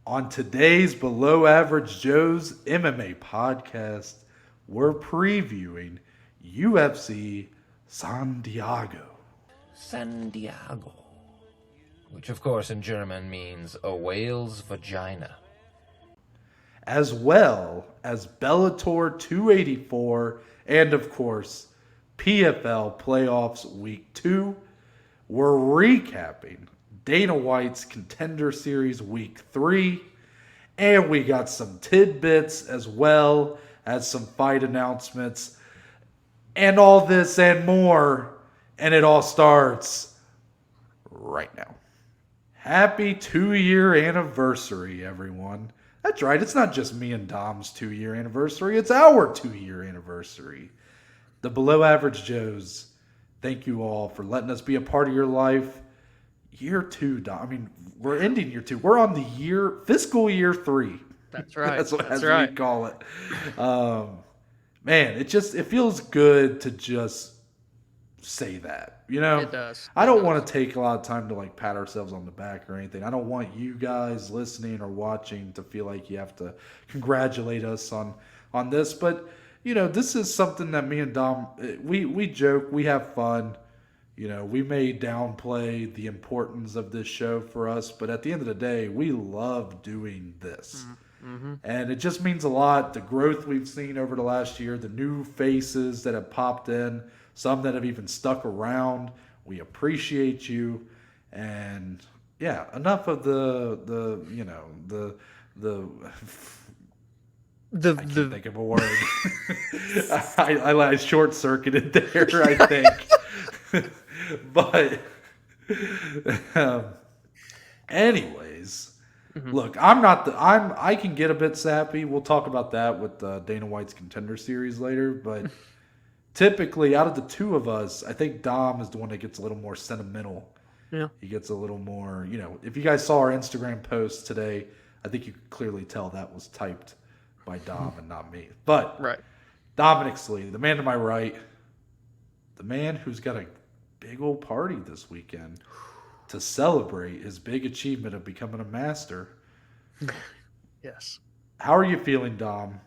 On today's Below Average Joe's MMA podcast, we're previewing UFC San Diego. San Diego. Which, of course, in German means a whale's vagina. As well as Bellator 284 and, of course, PFL Playoffs Week 2. We're recapping Dana White's Contender Series Week 3. And we got some tidbits as well as some fight announcements. And all this and more. And it all starts right now. Happy 2-year anniversary, everyone. That's right. It's not just me and Dom's 2-year anniversary. It's our 2-year anniversary. The Below Average Joes, thank you all for letting us be a part of your life. Year 2, Dom. I mean, we're ending year 2. We're on the fiscal year 3. That's right. That's That's right. We call it. Man, it feels good to just say that, you know. It does. I don't want to take a lot of time to like pat ourselves on the back or anything. I don't want you guys listening or watching to feel like you have to congratulate us on this, but you know, this is something that me and Dom we joke, we have fun. You know, we may downplay the importance of this show for us, but at the end of the day, we love doing this. Mm-hmm. And it just means a lot. The growth we've seen over the last year, the new faces that have popped in, some that have even stuck around. We appreciate you. And yeah, enough of the I can't think of a word. I short circuited there, I think. But anyways, look, I can get a bit sappy. We'll talk about that with Dana White's Contender Series later, but typically, out of the two of us, I think Dom is the one that gets a little more sentimental. Yeah. He gets a little more, you know, if you guys saw our Instagram post today, I think you could clearly tell that was typed by Dom and not me. But Right. Dominick Cruz, the man to my right, the man who's got a big old party this weekend to celebrate his big achievement of becoming a master. Yes. How are you feeling, Dom?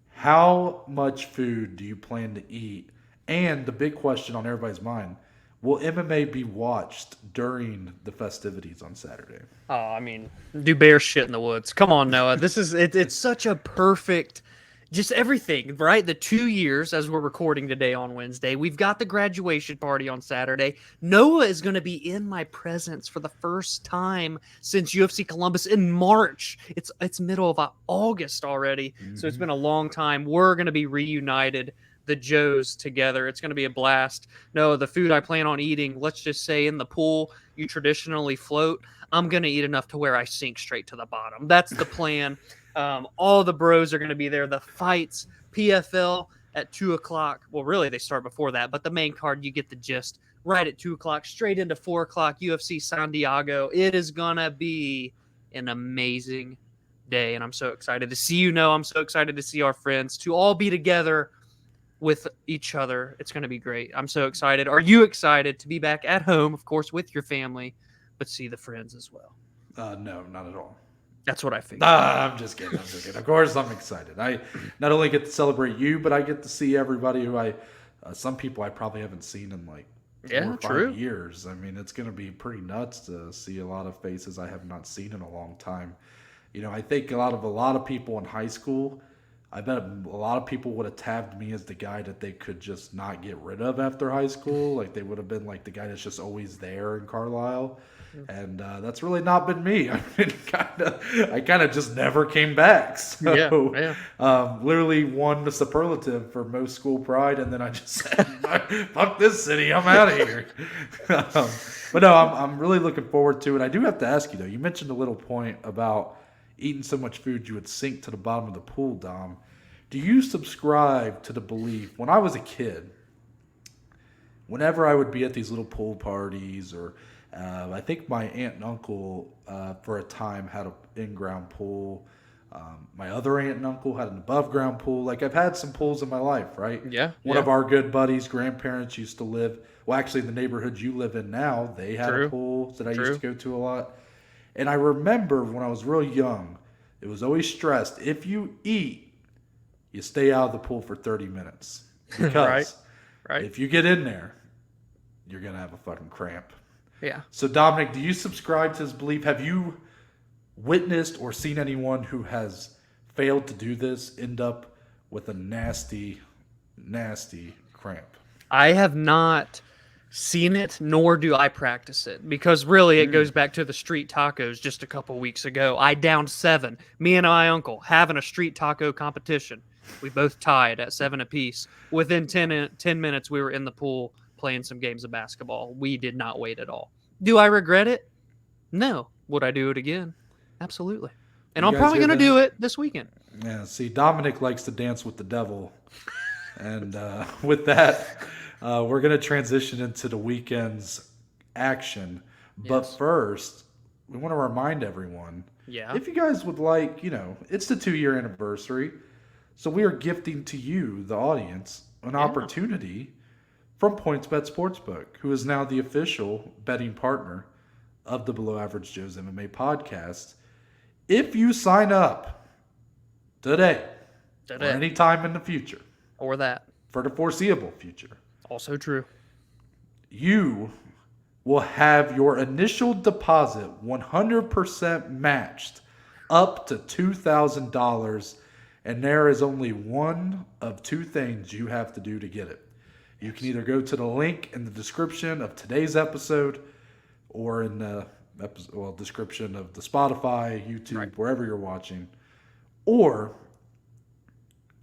How much food do you plan to eat? And the big question on everybody's mind, will MMA be watched during the festivities on Saturday? Oh, I mean, do bear shit in the woods. Come on, Noah. This is it's such a perfect, just everything, right? The 2 years as we're recording today on Wednesday. We've got the graduation party on Saturday. Noah is going to be in my presence for the first time since UFC Columbus in March. It's middle of August already, so it's been a long time. We're going to be reunited, the Joes together. It's going to be a blast. No, the food I plan on eating, let's just say in the pool, you traditionally float. I'm going to eat enough to where I sink straight to the bottom. That's the plan. All the bros are going to be there. The fights, PFL at 2 o'clock. Well, really, they start before that, but the main card, you get the gist. Right at 2 o'clock, straight into 4 o'clock, UFC San Diego. It is going to be an amazing day, and I'm so excited to see you. I'm so excited to see our friends, to all be together with each other. It's going to be great. I'm so excited. Are you excited to be back at home, of course, with your family, but see the friends as well? No, not at all. That's what I figured. I'm just kidding. Of course, I'm excited. I not only get to celebrate you, but I get to see everybody who some people I probably haven't seen in like 4 or 5 years. I mean, it's going to be pretty nuts to see a lot of faces I have not seen in a long time. You know, I think a lot of people in high school, I bet a lot of people would have tabbed me as the guy that they could just not get rid of after high school. Like they would have been like the guy that's just always there in Carlisle. And that's really not been me. I mean, I kind of just never came back. So, literally won the superlative for most school pride, and then I just said, "Fuck this city, I'm out of here." But no, I'm really looking forward to it. I do have to ask you though. You mentioned a little point about eating so much food you would sink to the bottom of the pool, Dom. Do you subscribe to the belief? When I was a kid, whenever I would be at these little pool parties or I think my aunt and uncle, for a time, had an in-ground pool. My other aunt and uncle had an above-ground pool. Like, I've had some pools in my life, right? Yeah. One of our good buddies' grandparents used to live, well, actually, the neighborhood you live in now, they had a pool that I used to go to a lot. And I remember when I was real young, it was always stressed, if you eat, you stay out of the pool for 30 minutes. Because right. if you get in there, you're going to have a fucking cramp. Yeah. So, Dominic, do you subscribe to his belief? Have you witnessed or seen anyone who has failed to do this end up with a nasty, nasty cramp? I have not seen it, nor do I practice it, because really it goes back to the street tacos just a couple weeks ago. I downed 7. Me and my uncle having a street taco competition. We both tied at 7 apiece. Within 10 minutes, we were in the pool playing some games of basketball. We did not wait at all. Do I regret it? No. Would I do it again? Absolutely. And I'm probably going to do it this weekend. Yeah, see, Dominic likes to dance with the devil. And with that, we're going to transition into the weekend's action. Yes. But first, we want to remind everyone, if you guys would like, it's the 2-year anniversary. So we are gifting to you, the audience, an opportunity from PointsBet Sportsbook, who is now the official betting partner of the Below Average Joe's MMA podcast. If you sign up today. Or any time in the future. Or that. For the foreseeable future. Also true. You will have your initial deposit 100% matched up to $2,000, and there is only one of 2 things you have to do to get it. You can either go to the link in the description of today's episode or in the description of the Spotify, YouTube, wherever you're watching, or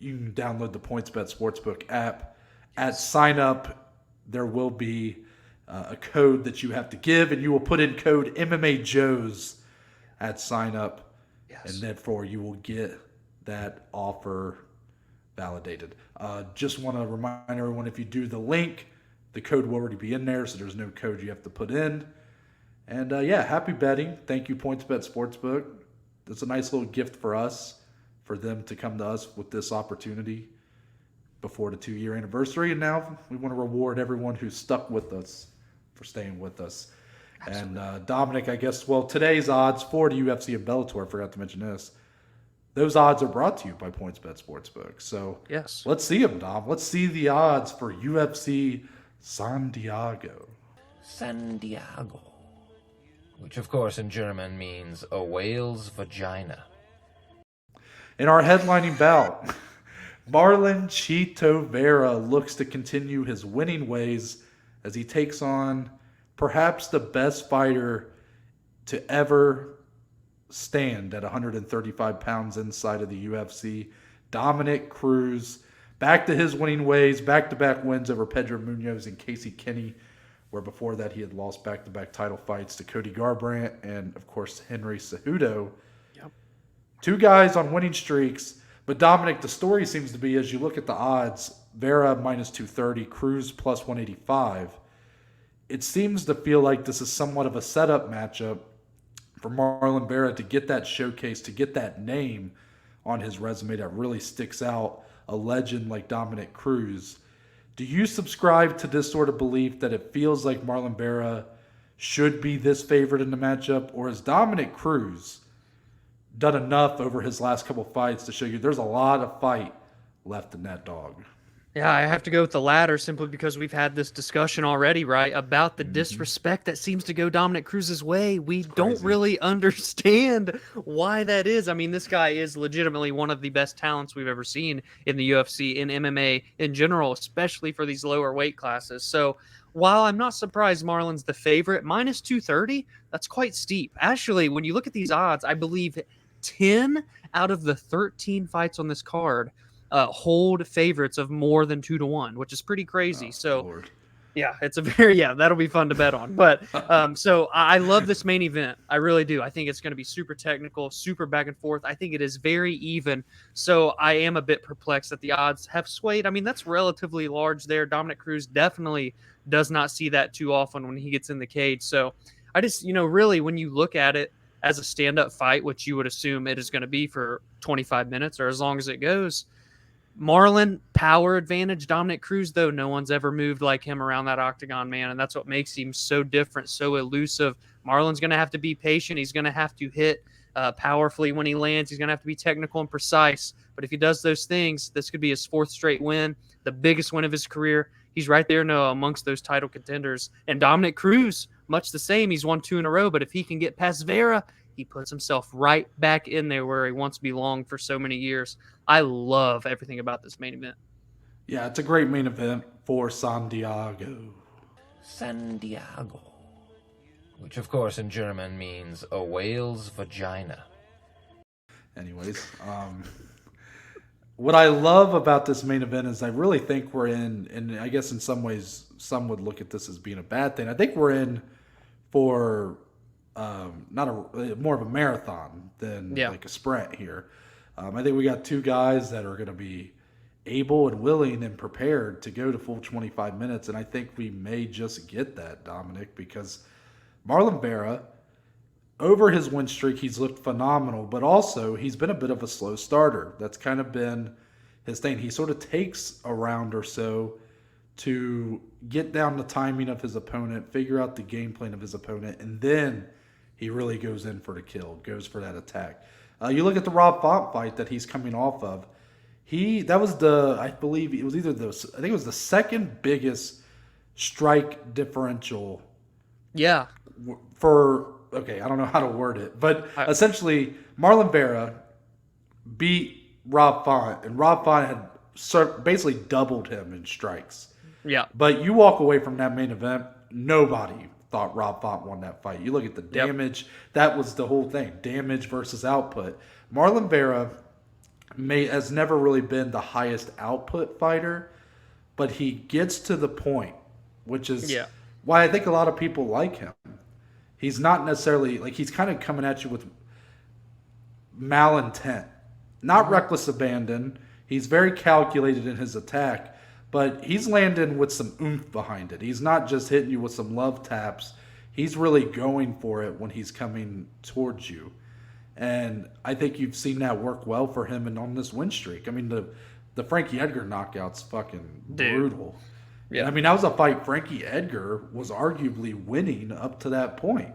you can download the PointsBet Sportsbook app. At sign up, there will be a code that you have to give, and you will put in code MMA Joes at sign up, and therefore you will get that offer validated. Just want to remind everyone, if you do the link, the code will already be in there, so there's no code you have to put in. And happy betting. Thank you, PointsBet Sportsbook. That's a nice little gift for us, for them to come to us with this opportunity before the 2-year anniversary. And now we want to reward everyone who's stuck with us for staying with us. Absolutely. And Dominic, I guess, today's odds for the UFC and Bellator, I forgot to mention this, those odds are brought to you by PointsBet Sportsbook. So let's see them, Dom. Let's see the odds for UFC San Diego. San Diego. Which, of course, in German means a whale's vagina. In our headlining bout, Marlon Chito Vera looks to continue his winning ways as he takes on perhaps the best fighter to ever stand at 135 pounds inside of the UFC, Dominick Cruz. Back to his winning ways, back-to-back wins over Pedro Munoz and Casey Kinney, where before that he had lost back-to-back title fights to Cody Garbrandt and, of course, Henry Cejudo. Yep. 2 guys on winning streaks. But, Dominic, the story seems to be, as you look at the odds, Vera minus 230, Cruz plus 185. It seems to feel like this is somewhat of a setup matchup for Marlon Vera to get that showcase, to get that name on his resume that really sticks out, a legend like Dominick Cruz. Do you subscribe to this sort of belief that it feels like Marlon Vera should be this favorite in the matchup, or has Dominick Cruz done enough over his last couple fights to show you there's a lot of fight left in that dog? Yeah, I have to go with the latter simply because we've had this discussion already, right, about the disrespect that seems to go Dominick Cruz's way. We don't really understand why that is. I mean, this guy is legitimately one of the best talents we've ever seen in the UFC, in MMA in general, especially for these lower weight classes. So while I'm not surprised Marlon's the favorite, minus 230, that's quite steep. Actually, when you look at these odds, I believe 10 out of the 13 fights on this card hold favorites of more than 2-1, which is pretty crazy. Lord. Yeah, it's a very, that'll be fun to bet on. But so I love this main event. I really do. I think it's going to be super technical, super back and forth. I think it is very even. So I am a bit perplexed that the odds have swayed. I mean, that's relatively large there. Dominick Cruz definitely does not see that too often when he gets in the cage. So I just, really when you look at it as a stand-up fight, which you would assume it is going to be for 25 minutes or as long as it goes, Marlon, power advantage. Dominick Cruz, though, no one's ever moved like him around that octagon, man. And that's what makes him so different, so elusive. Marlon's going to have to be patient. He's going to have to hit powerfully when he lands. He's going to have to be technical and precise. But if he does those things, this could be his 4th straight win, the biggest win of his career. He's right there now amongst those title contenders. And Dominick Cruz, much the same. He's won 2 in a row. But if he can get past Vera, he puts himself right back in there where he once belonged for so many years. I love everything about this main event. Yeah, it's a great main event for San Diego. San Diego. Which, of course, in German means a whale's vagina. Anyways, what I love about this main event is I really think we're in, and I guess in some ways some would look at this as being a bad thing. I think we're in for more of a marathon than like a sprint here. I think we got 2 guys that are going to be able and willing and prepared to go to full 25 minutes, and I think we may just get that, Dominic, because Marlon Vera, over his win streak, he's looked phenomenal, but also he's been a bit of a slow starter. That's kind of been his thing. He sort of takes a round or so to get down the timing of his opponent, figure out the game plan of his opponent, and then he really goes in for the kill, goes for that attack. You look at the Rob Font fight that he's coming off of. I believe it was I think it was the 2nd biggest strike differential. Yeah. Okay, I don't know how to word it, but essentially Marlon Vera beat Rob Font, and Rob Font had basically doubled him in strikes. Yeah. But you walk away from that main event, nobody thought Rob Font won that fight. You look at the damage. That was the whole thing. Damage versus output. Marlon Vera has never really been the highest output fighter, but he gets to the point, which is why I think a lot of people like him. He's not necessarily, like, he's kind of coming at you with malintent. Not reckless abandon. He's very calculated in his attack. But he's landing with some oomph behind it. He's not just hitting you with some love taps. He's really going for it when he's coming towards you. And I think you've seen that work well for him and on this win streak. I mean, the Frankie Edgar knockout's fucking brutal. Yeah. I mean, that was a fight Frankie Edgar was arguably winning up to that point.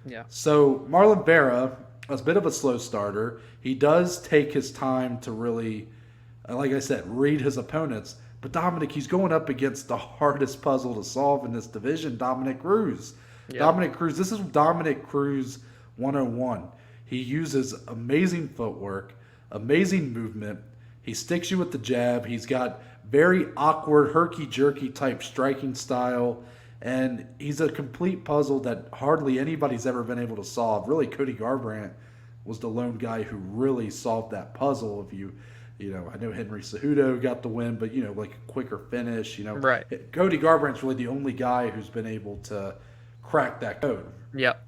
Yeah. So Marlon Vera, a bit of a slow starter. He does take his time to really, like I said, read his opponents. But Dominic, he's going up against the hardest puzzle to solve in this division, Dominick Cruz. Yeah. Dominick Cruz, this is Dominick Cruz 101. He uses amazing footwork, amazing movement. He sticks you with the jab. He's got very awkward, herky-jerky type striking style. And he's a complete puzzle that hardly anybody's ever been able to solve. Really, Cody Garbrandt was the lone guy who really solved that puzzle. I know Henry Cejudo got the win, but, like a quicker finish, Right. Cody Garbrandt's really the only guy who's been able to crack that code. Yep.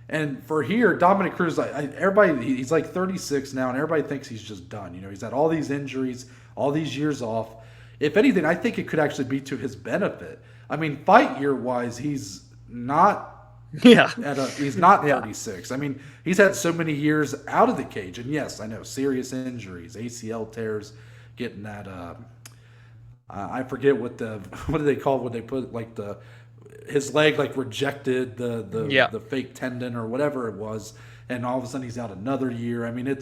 And for here, Dominick Cruz, everybody, he's like 36 now, and everybody thinks he's just done. He's had all these injuries, all these years off. If anything, I think it could actually be to his benefit. I mean, fight year-wise, he's not he's not 36. I mean, he's had so many years out of the cage. And yes, I know, serious injuries, ACL tears, getting that I forget what do they call it when they put like his leg like rejected the fake tendon or whatever it was, and all of a sudden he's out another year. I mean,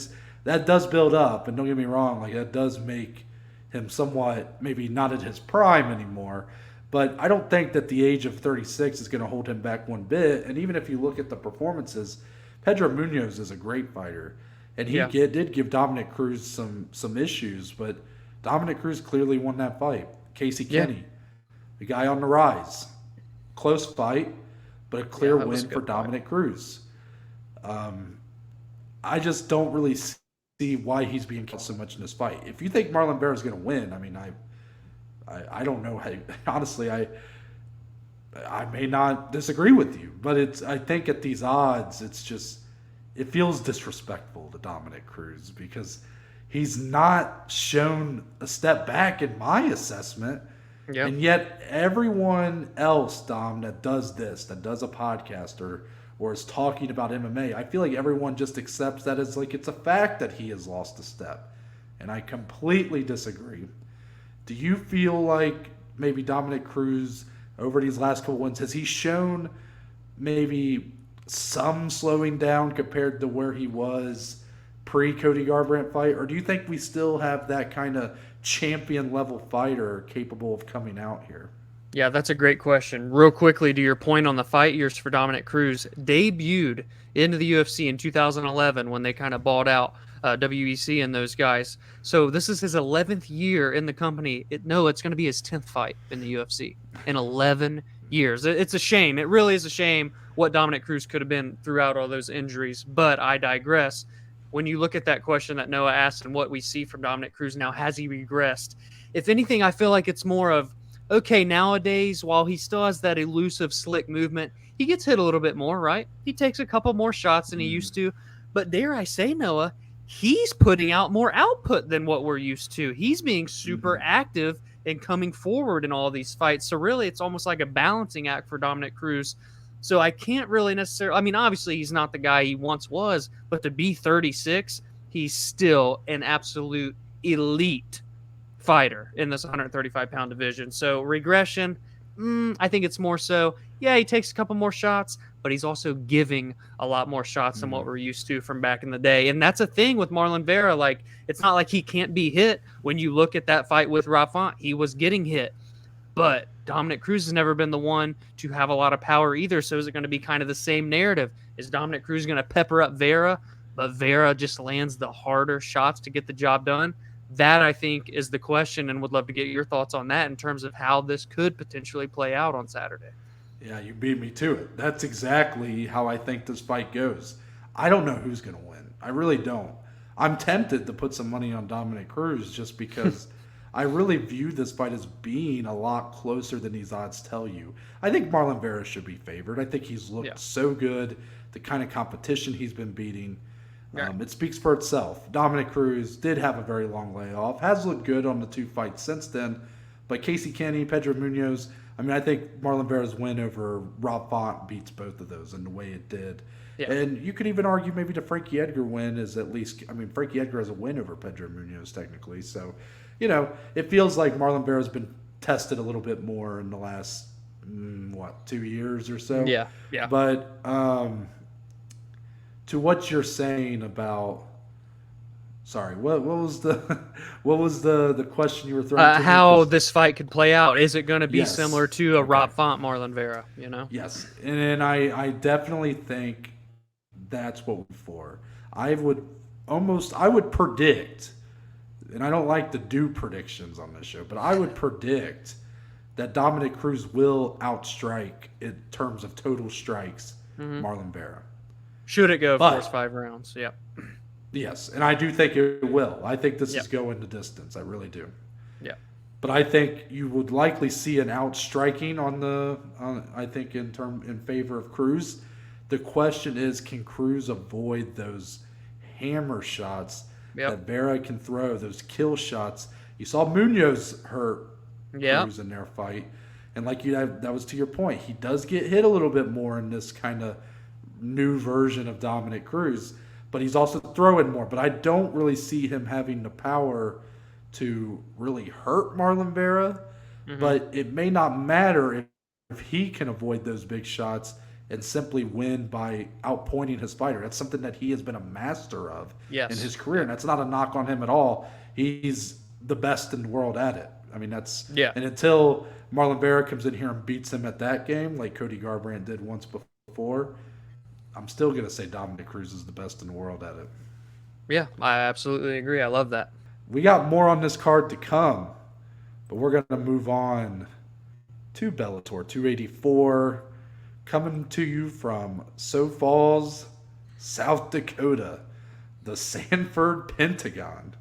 that does build up, and don't get me wrong, like that does make him somewhat maybe not at his prime anymore. But I don't think that the age of 36 is going to hold him back one bit. And even if you look at the performances, Pedro Munoz is a great fighter. And he did give Dominick Cruz some issues. But Dominick Cruz clearly won that fight. Casey Kenny, the guy on the rise. Close fight, but a clear win for Dominick Cruz. I just don't really see why he's being killed so much in this fight. If you think Marlon Vera is going to win, I mean, I don't know how. Honestly, I may not disagree with you, but I think at these odds, it feels disrespectful to Dominick Cruz because he's not shown a step back in my assessment. Yep. And yet everyone else, Dom, that does this, that does a podcast or is talking about MMA, I feel like everyone just accepts that as like it's a fact that he has lost a step. and I completely disagree. Do you feel like maybe Dominick Cruz, over these last couple wins, has he shown maybe some slowing down compared to where he was pre-Cody Garbrandt fight? Or do you think we still have that kind of champion-level fighter capable of coming out here? Yeah, that's a great question. Real quickly, to your point on the fight years for Dominick Cruz, debuted into the UFC in 2011 when they kind of bought out WEC and those guys. So this is his 11th year in the company. It's going to be his 10th fight in the UFC in 11 years. It's a shame. It really is a shame what Dominick Cruz could have been throughout all those injuries. But I digress. When you look at that question that Noah asked and what we see from Dominick Cruz now, has he regressed? If anything, I feel like it's more of, okay, nowadays, while he still has that elusive, slick movement, he gets hit a little bit more, right? He takes a couple more shots than he used to. But dare I say, Noah, he's putting out more output than what we're used to. He's being super active and coming forward in all these fights. So really, it's almost like a balancing act for Dominick Cruz. So I can't really necessarily, I mean, obviously he's not the guy he once was, but to be 36, he's still an absolute elite fighter in this 135-pound division. So regression, I think it's more so, yeah, he takes a couple more shots, but he's also giving a lot more shots than what we're used to from back in the day. And that's a thing with Marlon Vera. Like, it's not like he can't be hit. When you look at that fight with Rob Font, he was getting hit. But Dominick Cruz has never been the one to have a lot of power either. So is it going to be kind of the same narrative? Is Dominick Cruz going to pepper up Vera, but Vera just lands the harder shots to get the job done? That, I think, is the question, and would love to get your thoughts on that in terms of how this could potentially play out on Saturday. Yeah, you beat me to it. That's exactly how I think this fight goes. I don't know who's going to win. I really don't. I'm tempted to put some money on Dominick Cruz just because I really view this fight as being a lot closer than these odds tell you. I think Marlon Vera should be favored. I think he's looked so good, the kind of competition he's been beating. It speaks for itself. Dominick Cruz did have a very long layoff, has looked good on the two fights since then, but Casey Kenny, Pedro Munoz, I mean, I think Marlon Vera's win over Rob Font beats both of those in the way it did. Yeah. And you could even argue maybe the Frankie Edgar win is at least, I mean, Frankie Edgar has a win over Pedro Munoz technically. So, you know, it feels like Marlon Vera's been tested a little bit more in the last, 2 years or so? Yeah. But to what you're saying about, sorry, what was the question you were throwing? How this fight could play out? Is it going to be similar to a Rob Font Marlon Vera? You know. Yes, and I definitely think that's what we're for. I would predict, and I don't like to do predictions on this show, but I would predict that Dominick Cruz will outstrike in terms of total strikes Marlon Vera. Should it go first 5 rounds? Yeah. Yes, and I do think it will. I think this is going the distance. I really do. Yeah. But I think you would likely see an outstriking I think in favor of Cruz. The question is, can Cruz avoid those hammer shots that Vera can throw, those kill shots? You saw Munoz hurt Cruz in their fight. And that was to your point. He does get hit a little bit more in this kind of new version of Dominick Cruz, but he's also throwing more. But I don't really see him having the power to really hurt Marlon Vera. But it may not matter if he can avoid those big shots and simply win by outpointing his fighter. That's something that he has been a master of in his career, and that's not a knock on him at all. He's the best in the world at it. I mean, that's and until Marlon Vera comes in here and beats him at that game, like Cody Garbrandt did once before, I'm still going to say Dominick Cruz is the best in the world at it. Yeah, I absolutely agree. I love that. We got more on this card to come, but we're going to move on to Bellator 284, coming to you from Sioux Falls, South Dakota, the Sanford Pentagon.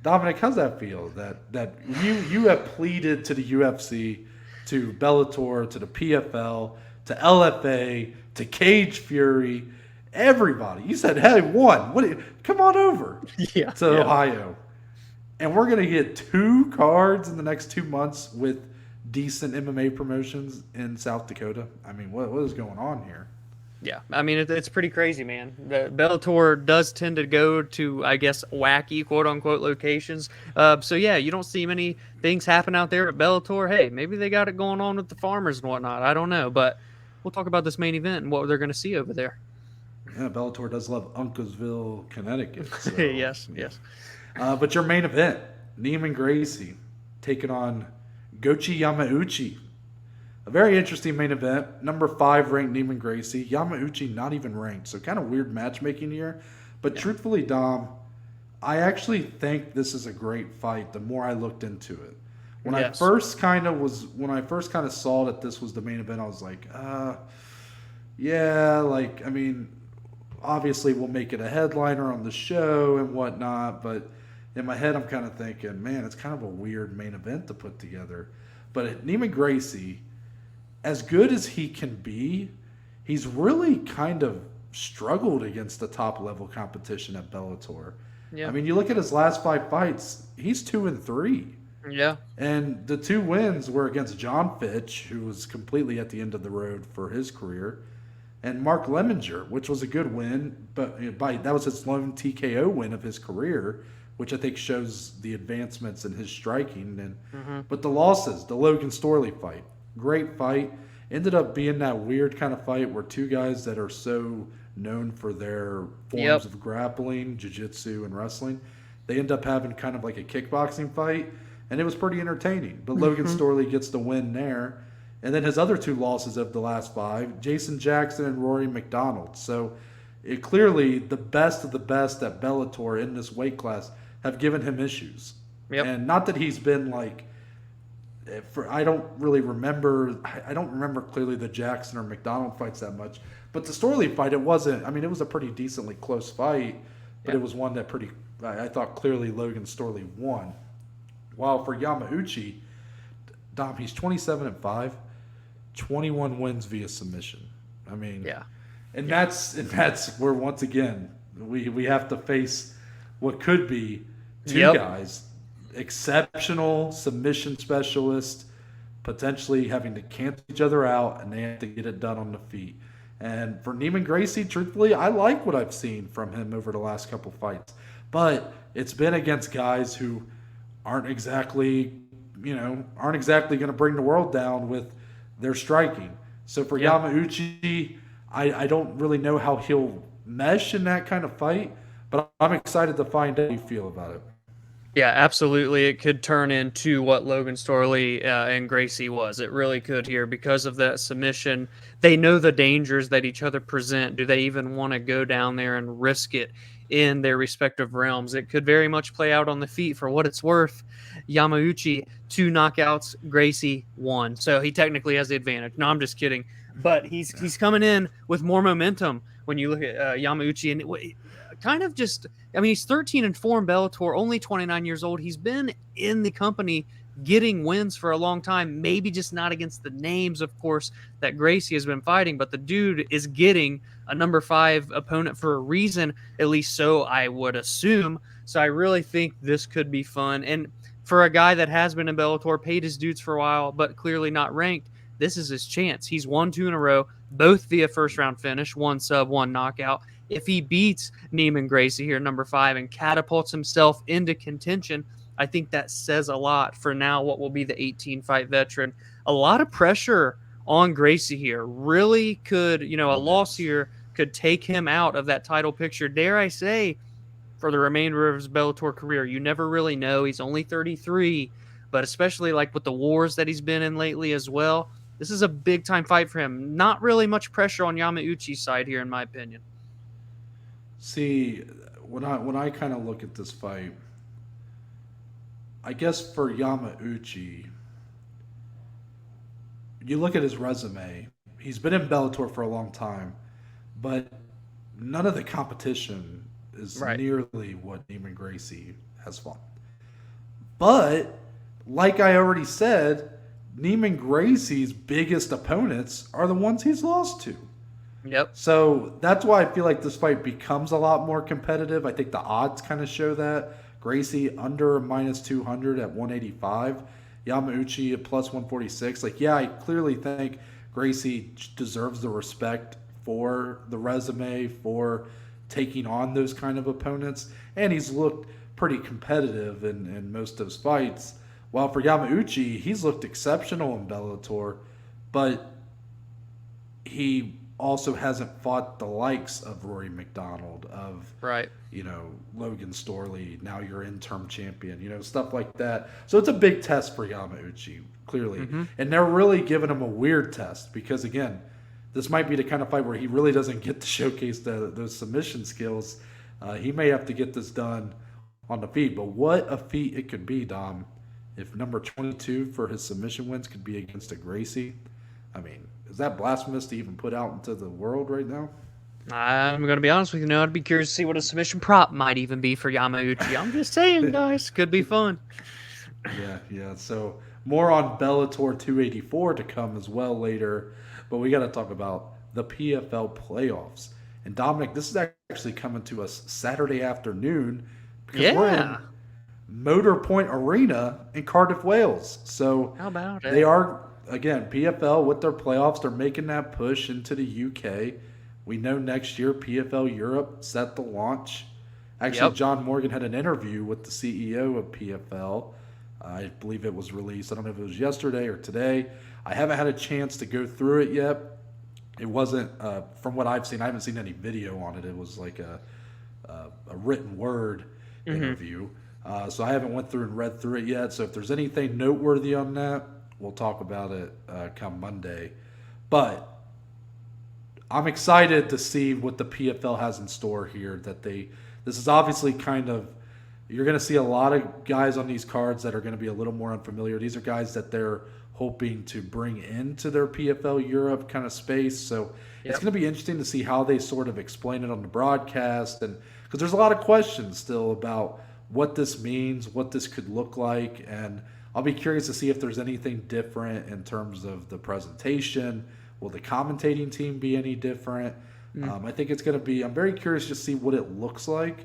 Dominic, how's that feel? That you have pleaded to the UFC, to Bellator, to the PFL, to LFA, to Cage Fury, everybody. You said, hey, come on over to Ohio. And we're going to get 2 cards in the next 2 months with decent MMA promotions in South Dakota. I mean, what is going on here? Yeah, I mean it's pretty crazy, man. The Bellator does tend to go to, I guess, wacky quote unquote locations. So yeah, you don't see many things happen out there at Bellator. Hey, maybe they got it going on with the farmers and whatnot. I don't know, but we'll talk about this main event and what they're going to see over there. Yeah, Bellator does love Uncasville, Connecticut. So, yes, yeah. yes. But your main event, Neiman Gracie taking on Goiti Yamauchi. A very interesting main event. Number 5 ranked Neiman Gracie. Yamauchi not even ranked. So kind of weird matchmaking here. But truthfully, Dom, I actually think this is a great fight the more I looked into it. When I first kind of saw that this was the main event, I was like, yeah, like, I mean, obviously we'll make it a headliner on the show and whatnot, but in my head I'm kind of thinking, man, it's kind of a weird main event to put together. But Neiman Gracie, as good as he can be, he's really kind of struggled against the top level competition at Bellator. Yeah. I mean, you look at his last 5 fights, he's 2-3. Yeah. And the 2 wins were against John Fitch, who was completely at the end of the road for his career, and Mark Lemminger, which was a good win, but that was his lone TKO win of his career, which I think shows the advancements in his striking. And But the losses, the Logan Storley fight, great fight, ended up being that weird kind of fight where 2 guys that are so known for their forms of grappling, jiu-jitsu, and wrestling, they end up having kind of like a kickboxing fight, and it was pretty entertaining. But Logan Storley gets the win there. And then his other 2 losses of the last 5, Jason Jackson and Rory McDonald. So it clearly the best of the best at Bellator in this weight class have given him issues. Yep. And not that he's been like, I don't remember clearly the Jackson or McDonald fights that much. But the Storley fight, it was a pretty decently close fight, but it was one that I thought clearly Logan Storley won. While for Yamauchi, Dom, he's 27-5. 21 wins via submission. I mean, and that's where once again we have to face what could be 2 guys, exceptional submission specialists, potentially having to cancel each other out, and they have to get it done on the feet. And for Neiman Gracie, truthfully, I like what I've seen from him over the last couple fights, but it's been against guys who aren't exactly going to bring the world down with their striking. So for Yamauchi, I don't really know how he'll mesh in that kind of fight, but I'm excited to find out how you feel about it. Yeah, absolutely. It could turn into what Logan Storley and Gracie was. It really could here because of that submission. They know the dangers that each other present. Do they even want to go down there and risk it in their respective realms? It could very much play out on the feet. For what it's worth, Yamauchi 2 knockouts, Gracie 1. So he technically has the advantage. No, I'm just kidding. But he's coming in with more momentum when you look at Yamauchi. And kind of just, I mean, he's 13-4 in Bellator, only 29 years old. He's been in the company getting wins for a long time, maybe just not against the names, of course, that Gracie has been fighting, but the dude is getting a number 5 opponent for a reason, at least so I would assume. So I really think this could be fun. And for a guy that has been in Bellator, paid his dues for a while, but clearly not ranked, this is his chance. He's won 2 in a row, both via first-round finish, 1 sub, 1 knockout. If he beats Neiman Gracie here, number 5, and catapults himself into contention, I think that says a lot for now what will be the 18-fight veteran. A lot of pressure on Gracie here. Really could, a loss here could take him out of that title picture, dare I say, for the remainder of his Bellator career. You never really know. He's only 33, but especially like with the wars that he's been in lately as well, this is a big-time fight for him. Not really much pressure on Yamauchi's side here, in my opinion. See, when I kind of look at this fight, I guess for Yamauchi, you look at his resume, he's been in Bellator for a long time, but none of the competition is nearly what Neiman Gracie has fought. But, like I already said, Neiman Gracie's biggest opponents are the ones he's lost to. Yep. So that's why I feel like this fight becomes a lot more competitive. I think the odds kind of show that. Gracie under -200 at 185. Yamauchi at +146. I clearly think Gracie deserves the respect for the resume, for taking on those kind of opponents, and he's looked pretty competitive in most of his fights. While for Yamauchi, he's looked exceptional in Bellator, but he also hasn't fought the likes of Rory McDonald, of Right. Logan Storley, now your interim champion, stuff like that. So it's a big test for Yamauchi, clearly. Mm-hmm. And they're really giving him a weird test because, again, this might be the kind of fight where he really doesn't get to showcase those submission skills. He may have to get this done on the feet. But what a feat it could be, Dom, if number 22 for his submission wins could be against a Gracie. I mean, is that blasphemous to even put out into the world right now? I'm going to be honest with you. I'd be curious to see what a submission prop might even be for Yamauchi. I'm just saying, guys. Could be fun. Yeah. So more on Bellator 284 to come as well later. But we got to talk about the PFL playoffs. And Dominic, this is actually coming to us Saturday afternoon because we're in Motor Point Arena in Cardiff, Wales. So how about it? They are, again, PFL with their playoffs. They're making that push into the UK. We know next year PFL Europe set to launch. Actually, John Morgan had an interview with the CEO of PFL. I believe it was released. I don't know if it was yesterday or today. I haven't had a chance to go through it yet. It wasn't, from what I've seen, I haven't seen any video on it. It was like a written word interview. So I haven't went through and read through it yet. So if there's anything noteworthy on that, we'll talk about it come Monday. But I'm excited to see what the PFL has in store here. This is obviously you're going to see a lot of guys on these cards that are going to be a little more unfamiliar. These are guys that they're hoping to bring into their PFL Europe kind of space. So it's going to be interesting to see how they sort of explain it on the broadcast. And because there's a lot of questions still about what this means, what this could look like. And I'll be curious to see if there's anything different in terms of the presentation. Will the commentating team be any different? I think it's going to be, I'm very curious to see what it looks like.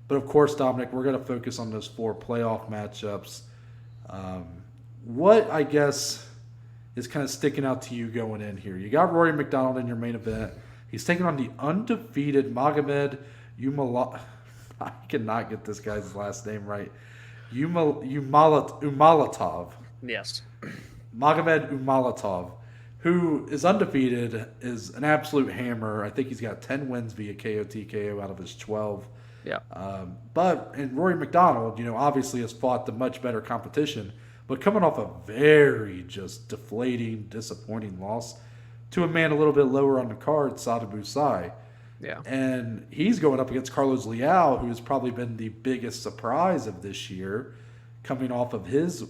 But of course, Dominic, we're going to focus on those 4 playoff matchups. What, I guess, is kind of sticking out to you going in here? You got Rory McDonald in your main event. He's taking on the undefeated Magomed Umalatov. I cannot get this guy's last name right. Umalatov. Yes. Magomed Umalatov, who is undefeated, is an absolute hammer. I think he's got 10 wins via KO TKO out of his 12. Yeah. And Rory McDonald, obviously has fought the much better competition, but coming off a very just deflating, disappointing loss to a man a little bit lower on the card, Sada Busai. Yeah. And he's going up against Carlos Leal, who's probably been the biggest surprise of this year, coming off of his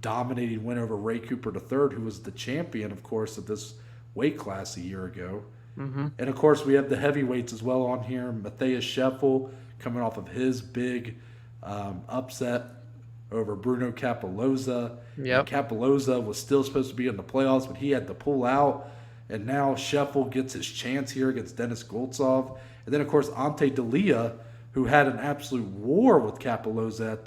dominating win over Ray Cooper III, who was the champion, of course, of this weight class a year ago. Mm-hmm. And, of course, we have the heavyweights as well on here. Matthias Scheffel coming off of his big upset over Bruno Capoloza. Yep. Capoloza was still supposed to be in the playoffs, but he had to pull out. And now Scheffel gets his chance here against Denis Goltsov. And then, of course, Ante D'Elia, who had an absolute war with Capoloza at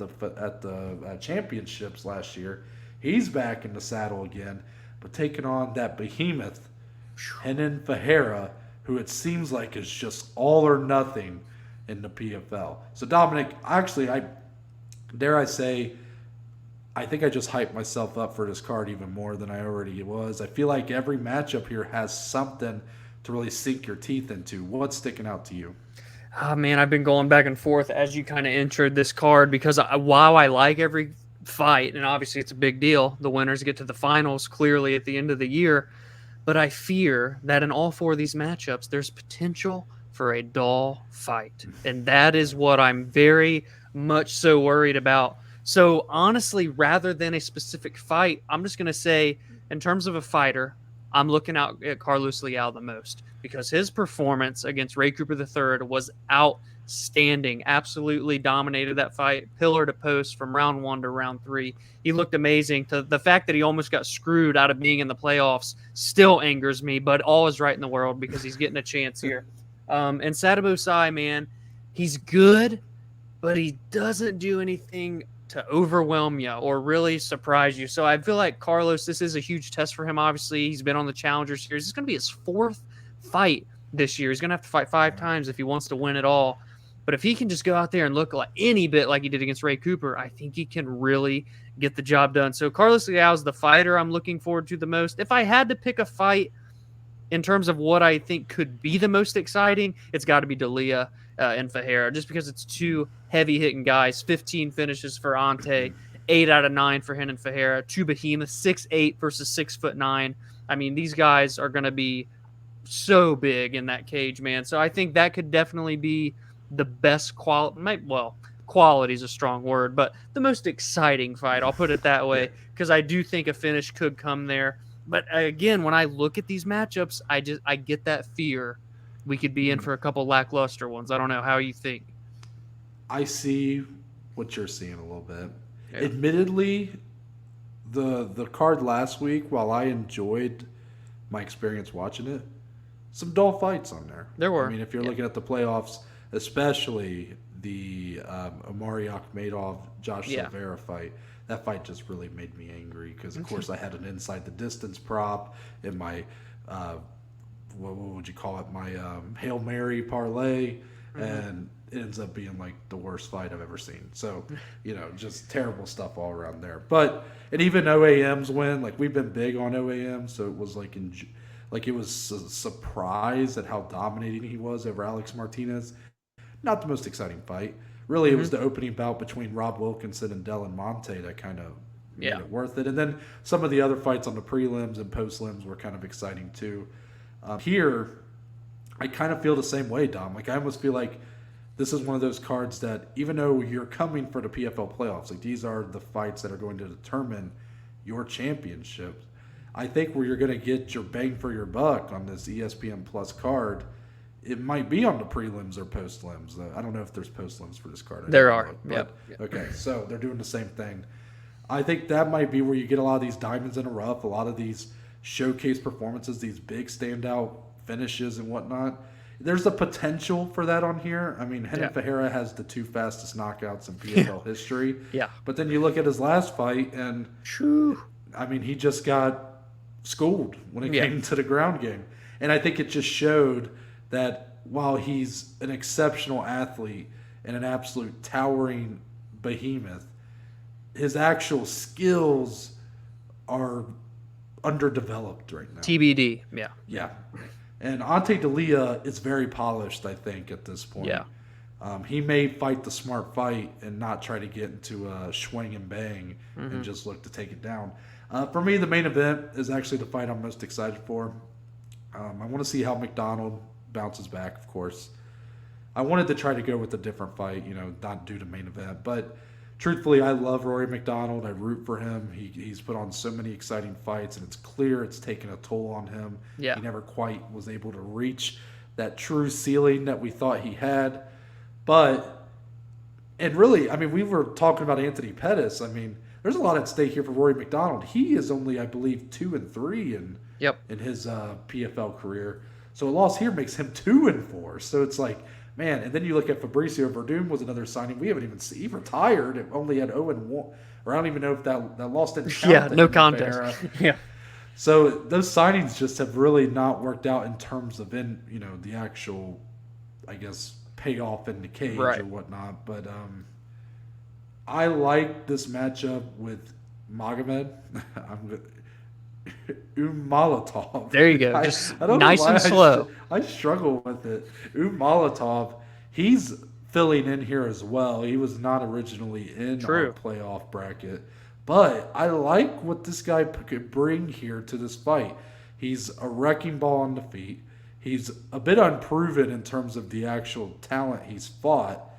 the championships last year. He's back in the saddle again, but taking on that behemoth, Henan Fajera, who it seems like is just all or nothing in the PFL. So, Dominic, actually, I think I just hyped myself up for this card even more than I already was. I feel like every matchup here has something to really sink your teeth into. What's sticking out to you? Oh, man, I've been going back and forth as you kind of entered this card because while I like every fight, and obviously it's a big deal, the winners get to the finals clearly at the end of the year, but I fear that in all 4 of these matchups, there's potential for a dull fight. And that is what I'm very much so worried about. So honestly, rather than a specific fight, I'm just going to say, in terms of a fighter, I'm looking out at Carlos Leal the most because his performance against Ray Cooper III was outstanding. Absolutely dominated that fight, pillar to post from round 1 to round 3. He looked amazing. The fact that he almost got screwed out of being in the playoffs still angers me, but all is right in the world because he's getting a chance here. And Sada Busai, man, he's good, but he doesn't do anything to overwhelm you or really surprise you. So I feel like Carlos, this is a huge test for him. Obviously, he's been on the Challenger Series. It's going to be his 4th fight this year. He's going to have to fight 5 times if he wants to win it all. But if he can just go out there and look like any bit like he did against Ray Cooper, I think he can really get the job done. So Carlos Leao is the fighter I'm looking forward to the most. If I had to pick a fight in terms of what I think could be the most exciting, it's got to be D'Elia and Ferreira, just because it's 2 heavy-hitting guys. 15 finishes for Ante, 8 out of 9 for Renan Ferreira, 2 behemoths, 6'8" versus 6'9". I mean, these guys are going to be so big in that cage, man. So I think that could definitely be the best quality is a strong word, but the most exciting fight. I'll put it that way, because I do think a finish could come there. But again, when I look at these matchups, I get that fear we could be in for a couple lackluster ones. I don't know how you think. I see what you're seeing a little bit. Yeah. Admittedly, the card last week, while I enjoyed my experience watching it, some dull fights on there. There were. I mean, if you're looking at the playoffs, especially the Omari Akhmedov Josh Silveira fight, that fight just really made me angry because, of course, I had an inside the distance prop in my what would you call it? My Hail Mary parlay, and it ends up being like the worst fight I've ever seen. So, just terrible stuff all around there. But and even OAM's win, like we've been big on OAM, so it was like it was a surprise at how dominating he was over Alex Martinez. Not the most exciting fight. Really, it was the opening bout between Rob Wilkinson and Dylan Monte that kind of made it worth it. And then some of the other fights on the prelims and post-lims were kind of exciting too. Here, I kind of feel the same way, Dom. Like I almost feel like this is one of those cards that even though you're coming for the PFL playoffs, like these are the fights that are going to determine your championship. I think where you're going to get your bang for your buck on this ESPN Plus card, it might be on the prelims or post-lims. I don't know if there's post-lims for this card. There are. Yep. Okay, so they're doing the same thing. I think that might be where you get a lot of these diamonds in the rough, a lot of these showcase performances, these big standout finishes and whatnot. There's the potential for that on here. I mean, Renan Ferreira has the 2 fastest knockouts in PFL history. Yeah. But then you look at his last fight, and I mean, he just got schooled when it came to the ground game. And I think it just showed that while he's an exceptional athlete and an absolute towering behemoth, his actual skills are underdeveloped right now. TBD, Yeah. And Ante D'Elia is very polished, I think, at this point. Yeah. He may fight the smart fight and not try to get into a swing and bang and just look to take it down. For me, the main event is actually the fight I'm most excited for. I want to see how McDonald bounces back, of course. I wanted to try to go with a different fight, not do the main event. But truthfully, I love Rory McDonald. I root for him. He's put on so many exciting fights, and it's clear it's taken a toll on him. Yeah. He never quite was able to reach that true ceiling that we thought he had. And really, I mean, we were talking about Anthony Pettis. I mean, there's a lot at stake here for Rory McDonald. He is only, I believe, 2-3 in his PFL career. So a loss here makes him 2-4. So it's like, man. And then you look at Fabricio Verdum was another signing we haven't even seen. He retired. It only had 0-1, or I don't even know if that loss didn't count. Yeah, no contest. Yeah. So those signings just have really not worked out in terms of the actual, I guess, payoff in the cage or whatnot. But I like this matchup with Magomed. Umalatov. There you go. Just nice and slow. I struggle with it. Umalatov, he's filling in here as well. He was not originally in our playoff bracket. But I like what this guy could bring here to this fight. He's a wrecking ball on the feet. He's a bit unproven in terms of the actual talent he's fought.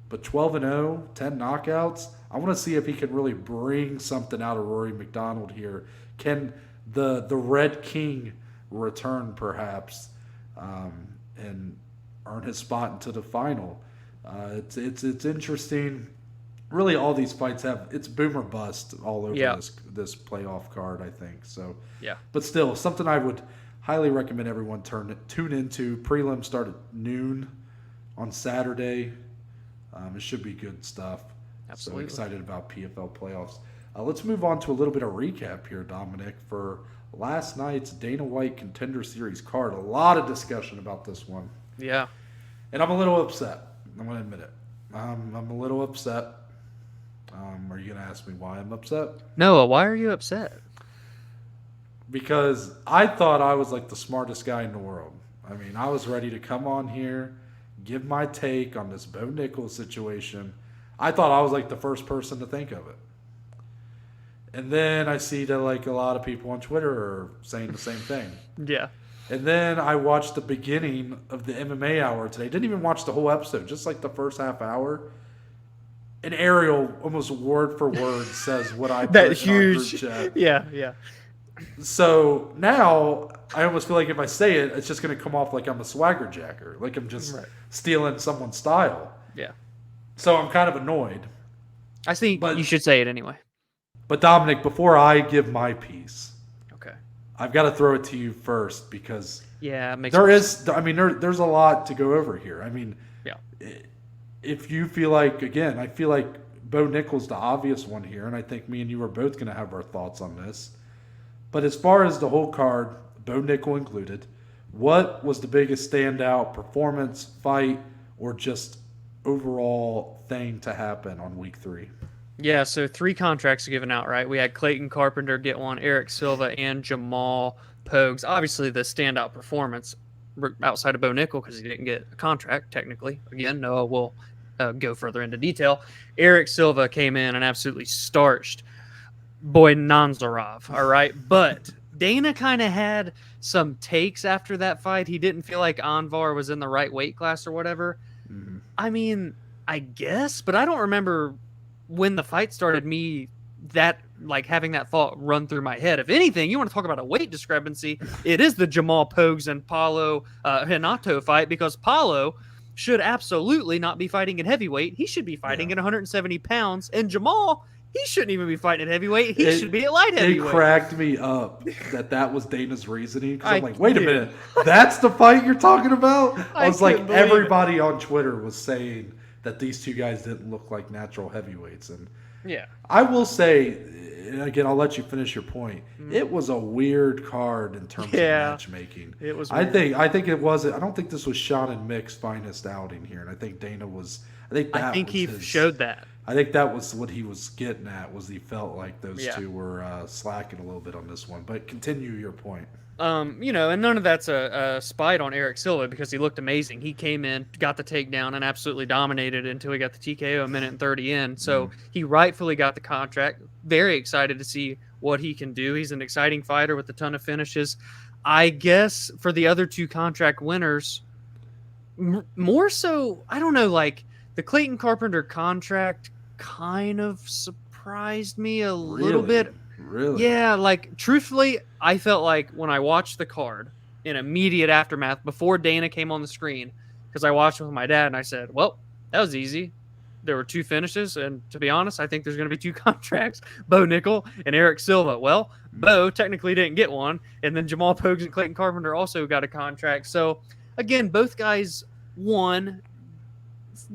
But 12-0, 10 knockouts. I want to see if he can really bring something out of Rory McDonald here. Can the Red King return perhaps and earn his spot into the final? It's interesting. Really, all these fights it's boom or bust all over this playoff card, I think. So, but still, something I would highly recommend everyone tune into. Prelims start at noon on Saturday. It should be good stuff. Absolutely. So excited about PFL playoffs. Let's move on to a little bit of recap here, Dominic, for last night's Dana White Contender Series card. A lot of discussion about this one. Yeah. And I'm a little upset. I'm going to admit it. I'm a little upset. Are you going to ask me why I'm upset? Noah, why are you upset? Because I thought I was like the smartest guy in the world. I mean, I was ready to come on here, give my take on this Bo Nickal situation. I thought I was like the first person to think of it. And then I see that like a lot of people on Twitter are saying the same thing. Yeah. And then I watched the beginning of the MMA hour today. Didn't even watch the whole episode, just like the first half hour. And Ariel, almost word for word, says what I put That in our huge. group chat. Yeah. So now I almost feel like if I say it, it's just going to come off like I'm a swagger jacker, like I'm just stealing someone's style. Yeah. So I'm kind of annoyed. I think you should say it anyway. But Dominic, before I give my piece, Okay. I've got to throw it to you first because Yeah, it makes there's a lot to go over here. I mean, yeah. If you feel like, again, I feel like Bo Nickal's the obvious one here, and I think me and you are both going to have our thoughts on this. But as far as the whole card, Bo Nickal included, what was the biggest standout performance, fight, or just overall thing to happen on week 3? Yeah, so 3 contracts given out, right? We had Clayton Carpenter get one, Eric Silva, and Jamal Pogues. Obviously, the standout performance outside of Bo Nickal, because he didn't get a contract, technically. Again, Noah will go further into detail. Eric Silva came in and absolutely starched Boy Nanzarov, all right? But Dana kind of had some takes after that fight. He didn't feel like Anvar was in the right weight class or whatever. Mm-hmm. I mean, I guess, but I don't remember when the fight started having that thought run through my head. If anything, you want to talk about a weight discrepancy, it is the Jamal Pogues and Paulo Renato fight, because Paulo should absolutely not be fighting at heavyweight. He should be fighting at 170 pounds, and Jamal, he shouldn't even be fighting at heavyweight. He should be at light heavyweight. It cracked me up that was Dana's reasoning. Because I'm like, wait a minute. That's the fight you're talking about? I was like, everybody on Twitter was saying that these two guys didn't look like natural heavyweights. And yeah, I will say, and again, I'll let you finish your point. It was a weird card in terms of matchmaking. It was weird. I think it was. I don't think this was Sean and Mick's finest outing here, and I think Dana was. I think he showed that. I think that was what he was getting at. Was he felt like those two were slacking a little bit on this one. But continue your point. And none of that's a spite on Eric Silva, because he looked amazing. He came in, got the takedown, and absolutely dominated until he got the TKO a minute and 30 in. So he rightfully got the contract. Very excited to see what he can do. He's an exciting fighter with a ton of finishes. I guess for the other 2 contract winners, more so, I don't know, like the Clayton Carpenter contract kind of surprised me a little bit. Really? Yeah, like, truthfully, I felt like when I watched the card in immediate aftermath, before Dana came on the screen, because I watched it with my dad, and I said, well, that was easy. There were 2 finishes, and to be honest, I think there's going to be 2 contracts, Bo Nickal and Eric Silva. Well, Bo technically didn't get one, and then Jamal Pogues and Clayton Carpenter also got a contract. So, again, both guys won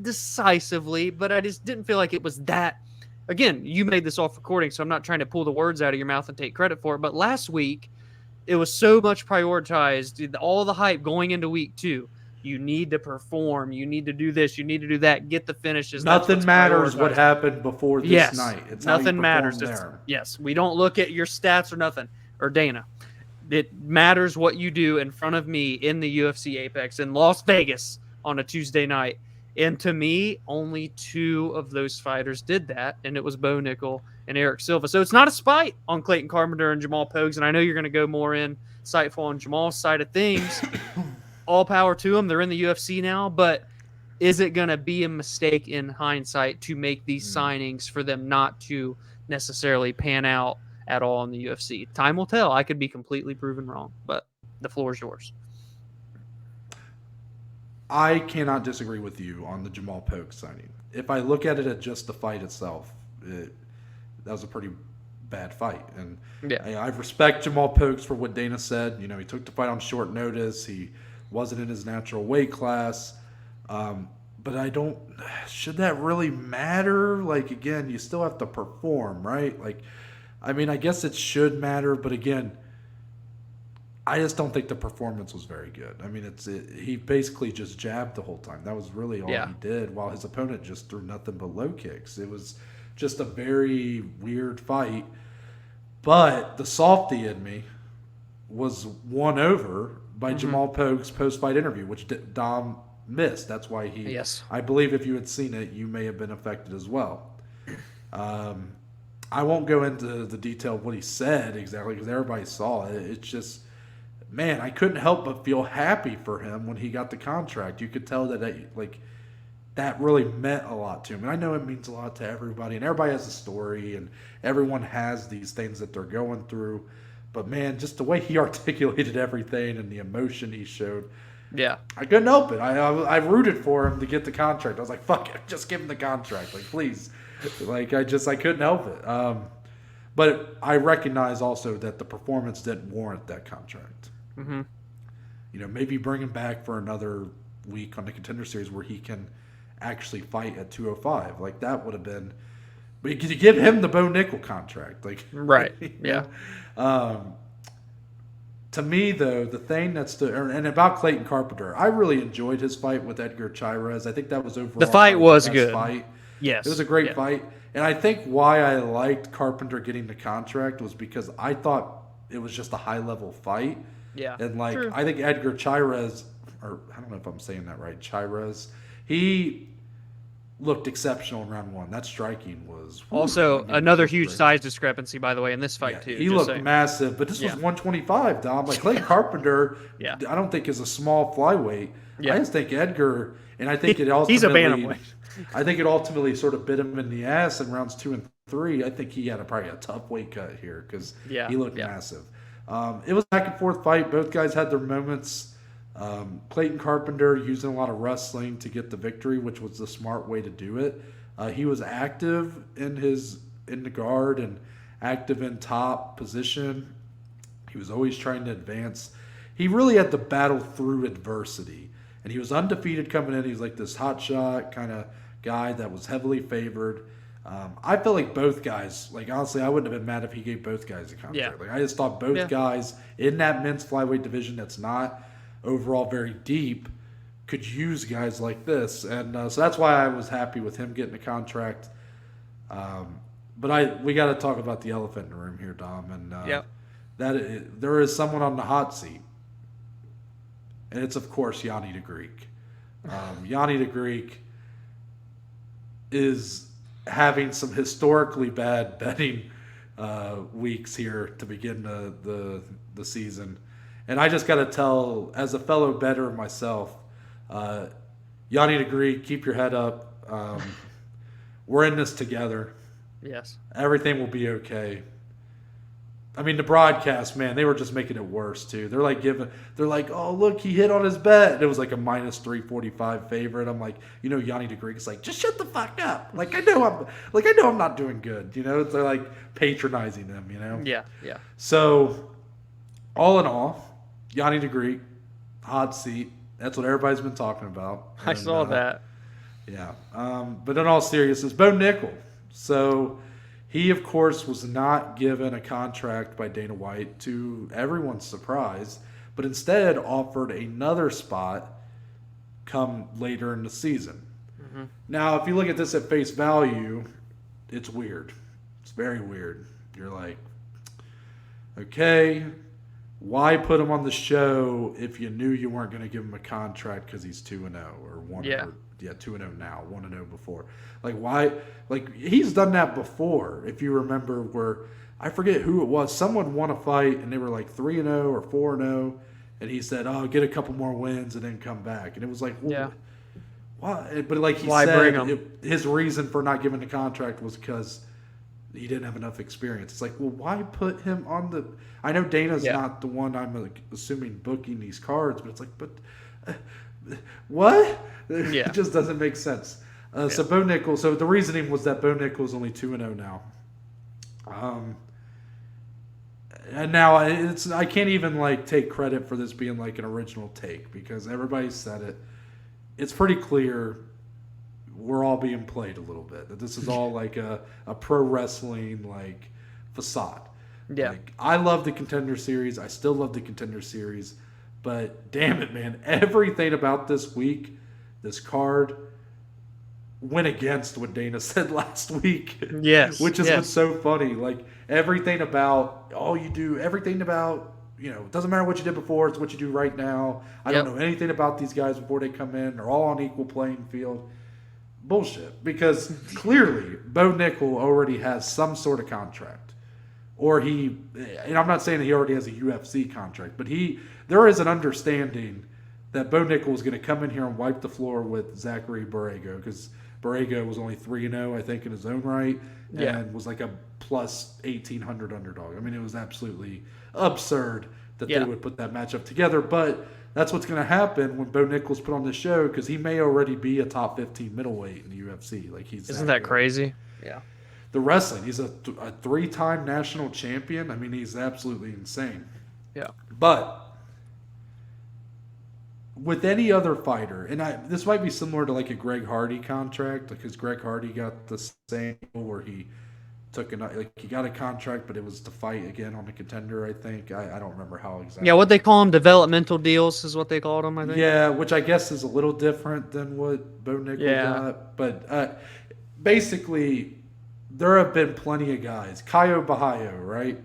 decisively, but I just didn't feel like it was that. Again, you made this off recording, so I'm not trying to pull the words out of your mouth and take credit for it. But last week, it was so much prioritized. All the hype going into week 2. You need to perform. You need to do this. You need to do that. Get the finishes. Nothing matters what happened before this night. It's nothing matters. There. Yes, we don't look at your stats or nothing. Or Dana. It matters what you do in front of me in the UFC Apex in Las Vegas on a Tuesday night. And to me, only 2 of those fighters did that, and it was Bo Nickal and Eric Silva. So it's not a spite on Clayton Carpenter and Jamal Pogues, and I know you're going to go more insightful on Jamal's side of things. All power to them. They're in the UFC now, but is it going to be a mistake in hindsight to make these signings for them not to necessarily pan out at all in the UFC? Time will tell. I could be completely proven wrong, but the floor is yours. I cannot disagree with you on the Jamal Pogues signing. If I look at it at just the fight itself, that was a pretty bad fight. And I respect Jamal Pogues for what Dana said. He took the fight on short notice. He wasn't in his natural weight class. But I don't – should that really matter? Like, again, you still have to perform, right? Like, I mean, I guess it should matter. But, again, I just don't think the performance was very good. I mean, he basically just jabbed the whole time. That was really all he did, while his opponent just threw nothing but low kicks. It was just a very weird fight. But the softy in me was won over by Jamal Pogue's post-fight interview, which Dom missed. That's why he. Yes. I believe if you had seen it, you may have been affected as well. I won't go into the detail of what he said exactly because everybody saw it. It's just, man, I couldn't help but feel happy for him when he got the contract. You could tell that really meant a lot to him. And I know it means a lot to everybody, and everybody has a story, and everyone has these things that they're going through. But, man, just the way he articulated everything and the emotion he showed, I couldn't help it. I rooted for him to get the contract. I was like, fuck it, just give him the contract. Like, please. Like, I couldn't help it. But I recognize also that the performance didn't warrant that contract. Mm-hmm. You know, maybe bring him back for another week on the Contender Series where he can actually fight at 205. Like, that would have been. But you give him the Bo Nickal contract, like, right? Yeah. To me, though, the thing and about Clayton Carpenter, I really enjoyed his fight with Edgar Chairez. I think that was overall the fight was the best good. Fight. Yes, it was a great fight, and I think why I liked Carpenter getting the contract was because I thought it was just a high-level fight. Yeah, and like true. I think Edgar Chairez, or I don't know if I'm saying that right, Chairez, he looked exceptional in round one. That striking was also another huge size discrepancy, by the way, in this fight too. He looked massive, but this was 125, Dom. Like Clayton Carpenter, I don't think is a small flyweight. I just think Edgar, and I think he's a bantamweight. I think it ultimately sort of bit him in the ass in rounds 2 and 3. I think he had probably a tough weight cut here because he looked massive. It was a back and forth fight. Both guys had their moments. Clayton Carpenter using a lot of wrestling to get the victory, which was the smart way to do it. He was active in the guard and active in top position. He was always trying to advance. He really had to battle through adversity. And he was undefeated coming in. He was like this hotshot kind of guy that was heavily favored. I feel like both guys, like honestly, I wouldn't have been mad if he gave both guys a contract. Like I just thought both guys in that men's flyweight division that's not overall very deep could use guys like this. And so that's why I was happy with him getting a contract. But we got to talk about the elephant in the room here, Dom. And there is someone on the hot seat. And it's, of course, Yianni the Greek. Yianni the Greek is having some historically bad betting weeks here to begin the season. And I just got to tell, as a fellow bettor myself, Yianni the Greek, keep your head up. We're in this together. Yes. Everything will be okay. I mean, the broadcast, man, they were just making it worse, too. They're like, oh, look, he hit on his bet. And it was like a minus 345 favorite. I'm like, Yianni the Greek is like, just shut the fuck up. Like, I know I'm not doing good. They're like patronizing them, Yeah. So, all in all, Yianni the Greek, hot seat. That's what everybody's been talking about. I saw that. Yeah. But in all seriousness, Bo Nickal. So, he, of course, was not given a contract by Dana White, to everyone's surprise, but instead offered another spot come later in the season. Mm-hmm. Now, if you look at this at face value, it's weird. It's very weird. You're like, okay, why put him on the show if you knew you weren't going to give him a contract because he's 2-0 or 2-0 now, 1-0 before. Like, why? Like, he's done that before, if you remember, where I forget who it was. Someone won a fight and they were like 3-0 or 4-0, and he said, "Oh, get a couple more wins and then come back." And it was like, well, why? But like he said, his reason for not giving the contract was because he didn't have enough experience. It's like, well, why put him on the? I know Dana's not the one I'm like, assuming booking these cards, but it's like, what? It just doesn't make sense. So Bo Nickal. So the reasoning was that Bo Nickal is only 2-0 now. And now I can't even like take credit for this being like an original take because everybody said it. It's pretty clear we're all being played a little bit. That this is all like a pro wrestling like facade. Yeah. Like, I love the Contender Series. I still love the Contender Series. But damn it, man. Everything about this week, this card, went against what Dana said last week. Yes. Which is what's so funny. Like, everything about, it doesn't matter what you did before, it's what you do right now. I don't know anything about these guys before they come in. They're all on equal playing field. Bullshit. Because clearly, Bo Nickal already has some sort of contract. Or and I'm not saying that he already has a UFC contract, but there is an understanding that Bo Nickal is going to come in here and wipe the floor with Zachary Borrego, because Borrego was only 3-0, I think, in his own right, and was like a plus 1,800 underdog. I mean, it was absolutely absurd that they would put that matchup together, but that's what's going to happen when Bo Nickal's put on this show, because he may already be a top 15 middleweight in the UFC. Like, Isn't that crazy? Yeah. The wrestling, he's a 3-time national champion. I mean, he's absolutely insane. Yeah. But with any other fighter, and this might be similar to like a Greg Hardy contract, because Greg Hardy got the same where he he got a contract, but it was to fight again on the Contender, I think. I don't remember how exactly. Yeah, what they call them, developmental deals is what they called them, I think. Yeah, which I guess is a little different than what Bo Nickal got. But basically, there have been plenty of guys. Caio Bahaio, right?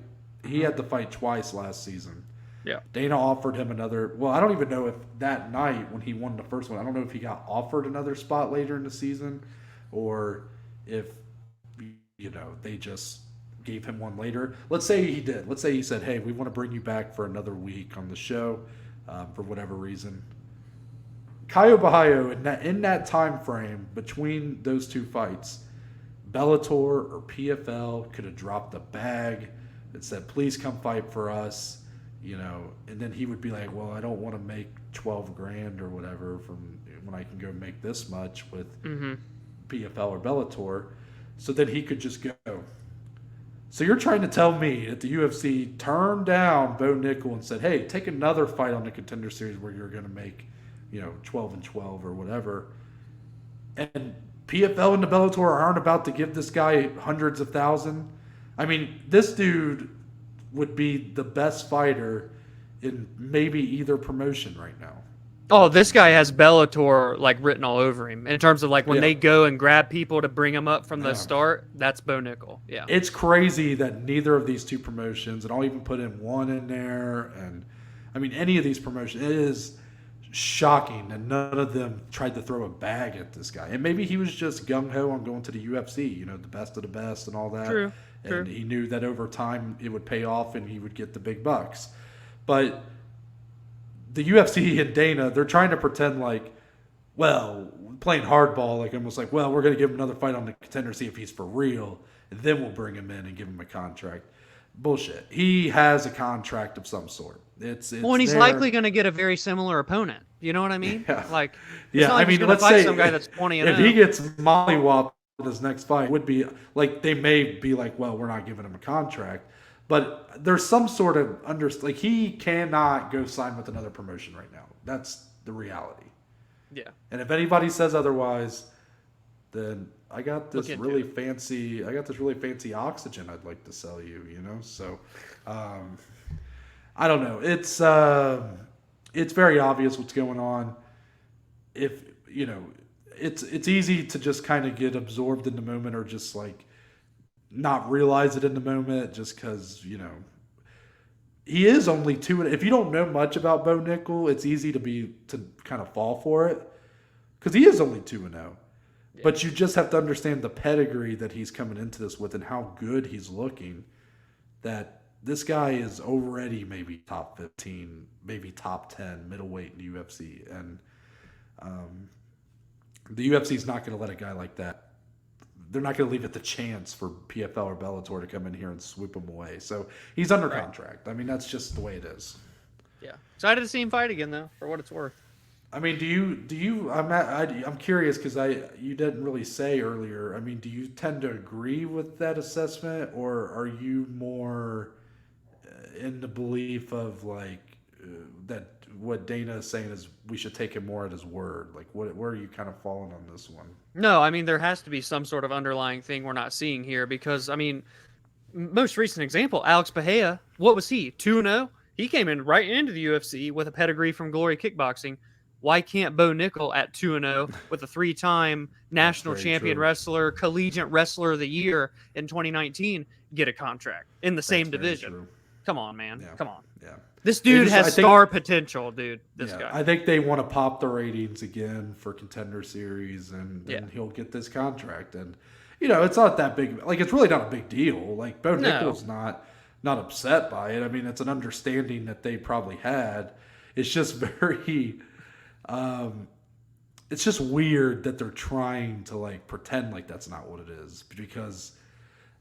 He had to fight twice last season. Yeah. Dana offered him another. Well, I don't even know if that night when he won the first one, I don't know if he got offered another spot later in the season, or if they just gave him one later. Let's say he did. Let's say he said, "Hey, we want to bring you back for another week on the show, for whatever reason." Caio Bahaio, in that time frame between those two fights, Bellator or PFL could have dropped a bag that said, "Please come fight for us." And then he would be like, "Well, I don't want to make 12 grand or whatever from when I can go make this much with PFL or Bellator." So then he could just go. So you're trying to tell me that the UFC turned down Bo Nickal and said, "Hey, take another fight on the Contender Series where you're going to make, 12 and 12 or whatever." And PFL and the Bellator aren't about to give this guy hundreds of thousands. I mean, this dude would be the best fighter in maybe either promotion right now. Oh, this guy has Bellator written all over him in terms of when they go and grab people to bring him up from the start. That's Bo Nickal. Yeah, it's crazy that neither of these two promotions, and I'll even put in one in there, and I mean any of these promotions, it is shocking that none of them tried to throw a bag at this guy. And maybe he was just gung ho on going to the UFC, the best of the best and all that. True. And he knew that over time it would pay off and he would get the big bucks. But the UFC and Dana, they're trying to pretend playing hardball, almost we're going to give him another fight on the Contender, see if he's for real, and then we'll bring him in and give him a contract. Bullshit. He has a contract of some sort. It's and he's likely going to get a very similar opponent. You know what I mean? Yeah. Let's say some guy that's 20 and if he gets mollywopped in his next fight, would be they may be well, we're not giving him a contract. But there's some sort of he cannot go sign with another promotion right now. That's the reality. Yeah. And if anybody says otherwise, then I got this really fancy oxygen I'd like to sell you, So I don't know. It's very obvious what's going on. If it's easy to just kind of get absorbed in the moment, or just not realize it in the moment, just because he is only 2. If you don't know much about Bo Nickal, it's easy to kind of fall for it, because he is only 2-0. Yeah. But you just have to understand the pedigree that he's coming into this with and how good he's looking. That this guy is already maybe top 15, maybe top 10 middleweight in the UFC, and the UFC is not going to let a guy like that. They're not going to leave it the chance for PFL or Bellator to come in here and swoop him away. So he's under contract. I mean, that's just the way it is. Yeah, excited to see him fight again, though, for what it's worth. I mean, do you? I'm curious because you didn't really say earlier. I mean, do you tend to agree with that assessment, or are you more in the belief of that what Dana is saying is we should take him more at his word? Where are you kind of falling on this one? No, I mean, there has to be some sort of underlying thing we're not seeing here, because I mean, most recent example, Alex Bahia. What was he? 2-0. He came in right into the UFC with a pedigree from Glory Kickboxing. Why can't Bo Nickal at 2-0 with a 3-time national champion wrestler, collegiate wrestler of the year in 2019 get a contract in the same division? True. Come on, man. Yeah. Come on. Yeah. This dude has star potential, dude. This guy. I think they want to pop the ratings again for Contender Series, and then he'll get this contract. And, it's not that big. Like, it's really not a big deal. Like, Bo Nickal's not upset by it. I mean, it's an understanding that they probably had. It's just very... it's just weird that they're trying to like pretend like that's not what it is, because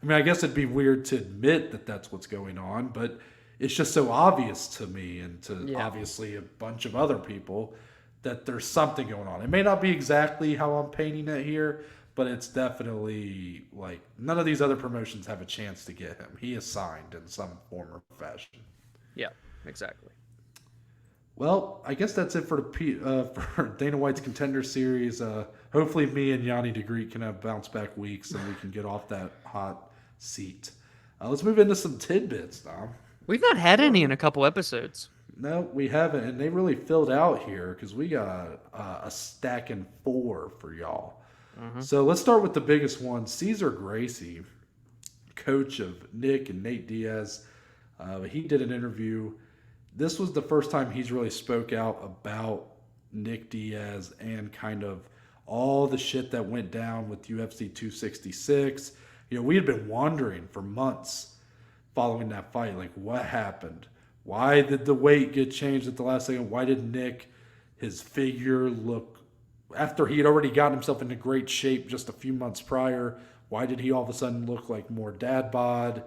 I mean, I guess it'd be weird to admit that that's what's going on, but it's just so obvious to me and to obviously a bunch of other people that there's something going on. It may not be exactly how I'm painting it here, but it's definitely like none of these other promotions have a chance to get him. He is signed in some form or fashion. Yeah, exactly. Well, I guess that's it for for Dana White's Contender Series. Hopefully me and Yanni DeGreet can have bounce-back weeks and we can get off that hot seat. Let's move into some tidbits, Dom. We've not had any in a couple episodes. No, we haven't, and they really filled out here because we got a stack and 4 for y'all. Mm-hmm. So let's start with the biggest one. Cesar Gracie, coach of Nick and Nate Diaz, he did an interview. This was the first time he's really spoke out about Nick Diaz and kind of all the shit that went down with UFC 266. We had been wondering for months following that fight, like what happened? Why did the weight get changed at the last second? Why did Nick, his figure look, after he had already gotten himself into great shape just a few months prior, why did he all of a sudden look like more dad bod?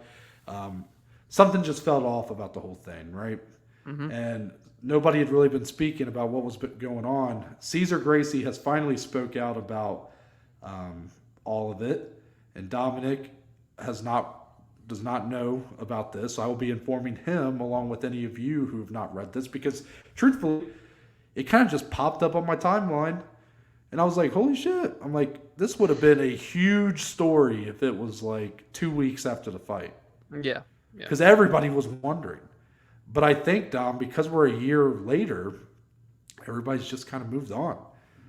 Something just felt off about the whole thing, right? Mm-hmm. And nobody had really been speaking about what was going on. Cesar Gracie has finally spoke out about all of it, and Dominick does not know about this. So I will be informing him along with any of you who have not read this, because truthfully, it kind of just popped up on my timeline, and I was like, holy shit. I'm like, this would have been a huge story if it was like 2 weeks after the fight. Yeah. Because everybody was wondering. But I think, Dom, because we're a year later, everybody's just kind of moved on.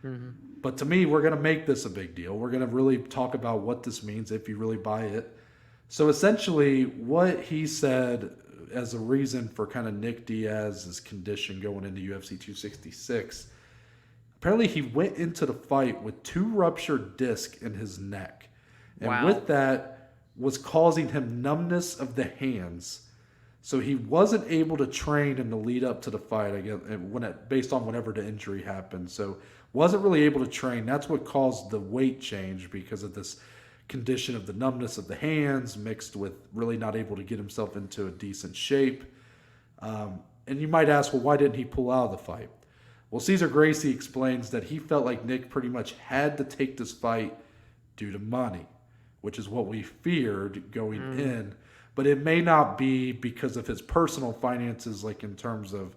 Mm-hmm. But to me, we're going to make this a big deal. We're going to really talk about what this means if you really buy it. So essentially, what he said as a reason for kind of Nick Diaz's condition going into UFC 266, apparently he went into the fight with 2 ruptured discs in his neck. And with that was causing him numbness of the hands. So he wasn't able to train in the lead up to the fight, I guess, based on whenever the injury happened. So wasn't really able to train. That's what caused the weight change, because of this condition of the numbness of the hands mixed with really not able to get himself into a decent shape. And you might ask, well, why didn't he pull out of the fight? Well, Cesar Gracie explains that he felt like Nick pretty much had to take this fight due to money, which is what we feared going in. But it may not be because of his personal finances, like in terms of,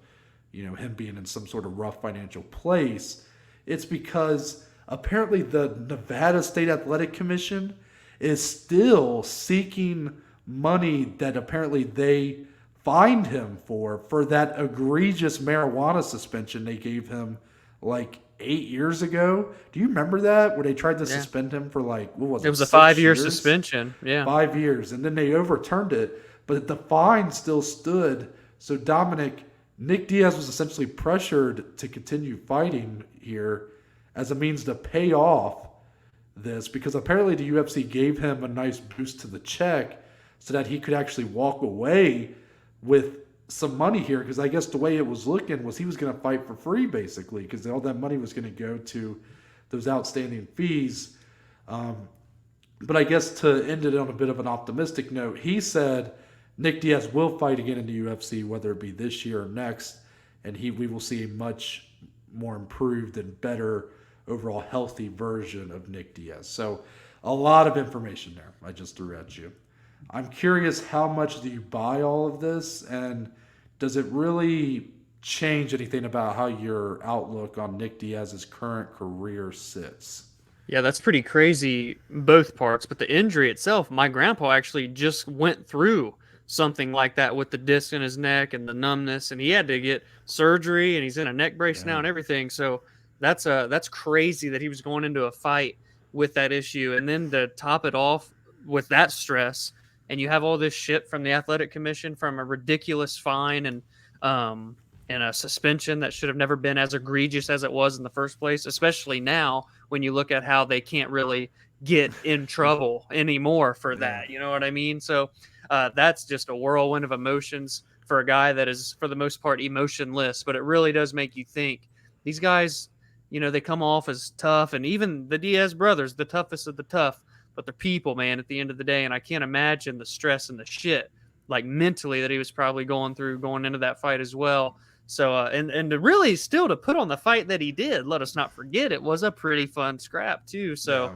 him being in some sort of rough financial place. It's because apparently the Nevada State Athletic Commission is still seeking money that apparently they fined him for that egregious marijuana suspension they gave him like 8 years ago. Do you remember that? Where they tried to suspend him for like, what was it? It was a 5-year suspension. Yeah. 5 years. And then they overturned it, but the fine still stood. So Nick Diaz was essentially pressured to continue fighting here as a means to pay off this, because apparently the UFC gave him a nice boost to the check so that he could actually walk away with some money here, because I guess the way it was looking was he was going to fight for free, basically, because all that money was going to go to those outstanding fees. But I guess to end it on a bit of an optimistic note, he said Nick Diaz will fight again in the UFC, whether it be this year or next, and we will see a much more improved and better overall healthy version of Nick Diaz. So a lot of information there I just threw at you. I'm curious, how much do you buy all of this, and does it really change anything about how your outlook on Nick Diaz's current career sits? Yeah, that's pretty crazy, both parts. But the injury itself, my grandpa actually just went through something like that with the disc in his neck and the numbness, and he had to get surgery, and he's in a neck brace now Yeah. and everything. So that's crazy that he was going into a fight with that issue, and then to top it off with that stress, and you have all this shit from the athletic commission, from a ridiculous fine and a suspension that should have never been as egregious as it was in the first place, especially now when you look at how they can't really get in trouble anymore for that. You know what I mean? So that's just a whirlwind of emotions for a guy that is, for the most part, emotionless. But it really does make you think. These guys, they come off as tough, and even the Diaz brothers, the toughest of the tough, but they're people, man, at the end of the day. And I can't imagine the stress and the shit, like mentally, that he was probably going through going into that fight as well. So, and to really still to put on the fight that he did, let us not forget, it was a pretty fun scrap too. So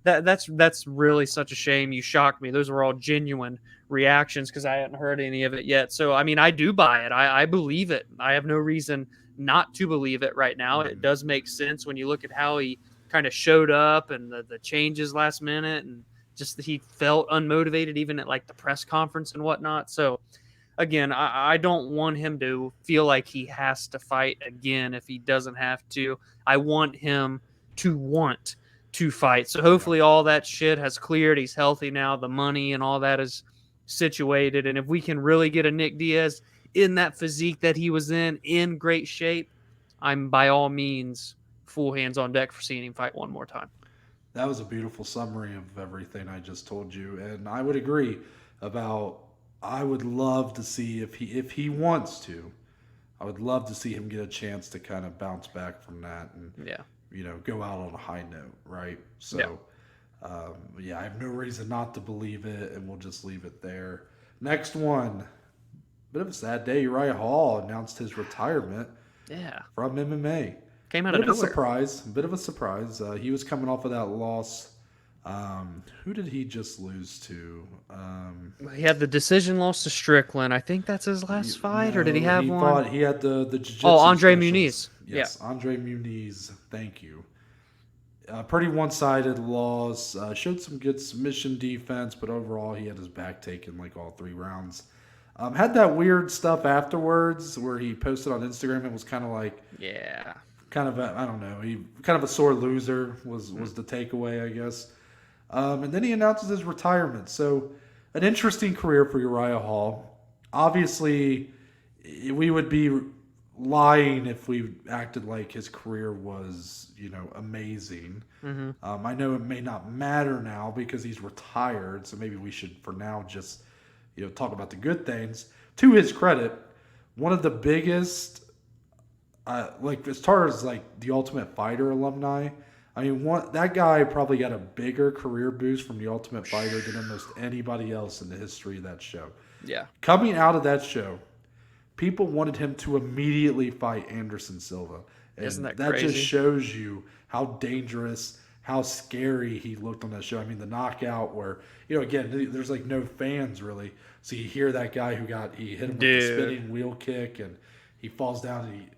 that's really such a shame. You shocked me. Those were all genuine reactions because I hadn't heard any of it yet. So, I mean, I do buy it. I believe it. I have no reason not to believe it right now. It does make sense when you look at how he kind of showed up and the changes last minute, and just that he felt unmotivated even at like the press conference and whatnot. So, again, I don't want him to feel like he has to fight again if he doesn't have to. I want him to want to fight. So hopefully all that shit has cleared. He's healthy now. The money and all that is situated. And if we can really get a Nick Diaz in that physique that he was in great shape, I'm by all means full hands on deck for seeing him fight one more time. That was a beautiful summary of everything I just told you. And I would agree about, I would love to see if he wants to. I would love to see him get a chance to kind of bounce back from that and go out on a high note, right? So, I have no reason not to believe it, and we'll just leave it there. Next one, bit of a sad day. Uriah Hall announced his retirement. From MMA. Came out of nowhere. Bit of a surprise. He was coming off of that loss. Who did he just lose to? He had the decision loss to Strickland. I think that's his last fight, or did he have one? He had the jiu-jitsu Andre specialist. Muniz. Yes, Andre Muniz. Thank you. Pretty one-sided loss. Showed some good submission defense, but overall he had his back taken like all 3 rounds. Had that weird stuff afterwards where he posted on Instagram. It was kind of like, kind of I don't know. He kind of a sore loser was the takeaway, I guess. And then he announces his retirement. So, an interesting career for Uriah Hall. Obviously, we would be lying if we acted like his career was, amazing. I know it may not matter now because he's retired, so maybe we should, for now, just, talk about the good things. To his credit, one of the biggest, as far as like the Ultimate Fighter alumni, I mean, that guy probably got a bigger career boost from The Ultimate Fighter than almost anybody else in the history of that show. Yeah. Coming out of that show, people wanted him to immediately fight Anderson Silva. And isn't that crazy? That just shows you how dangerous, how scary he looked on that show. I mean, the knockout where, again, there's like no fans really. So you hear that guy he hit him with the spinning wheel kick and he falls down and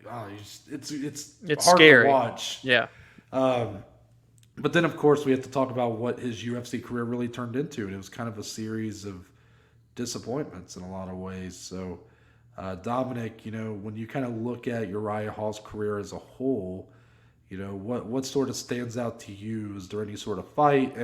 it's hard scary to watch. Yeah. But then, of course, we have to talk about what his UFC career really turned into. And it was kind of a series of disappointments in a lot of ways. So, Dominic, when you kind of look at Uriah Hall's career as a whole, what sort of stands out to you? Is there any sort of fight,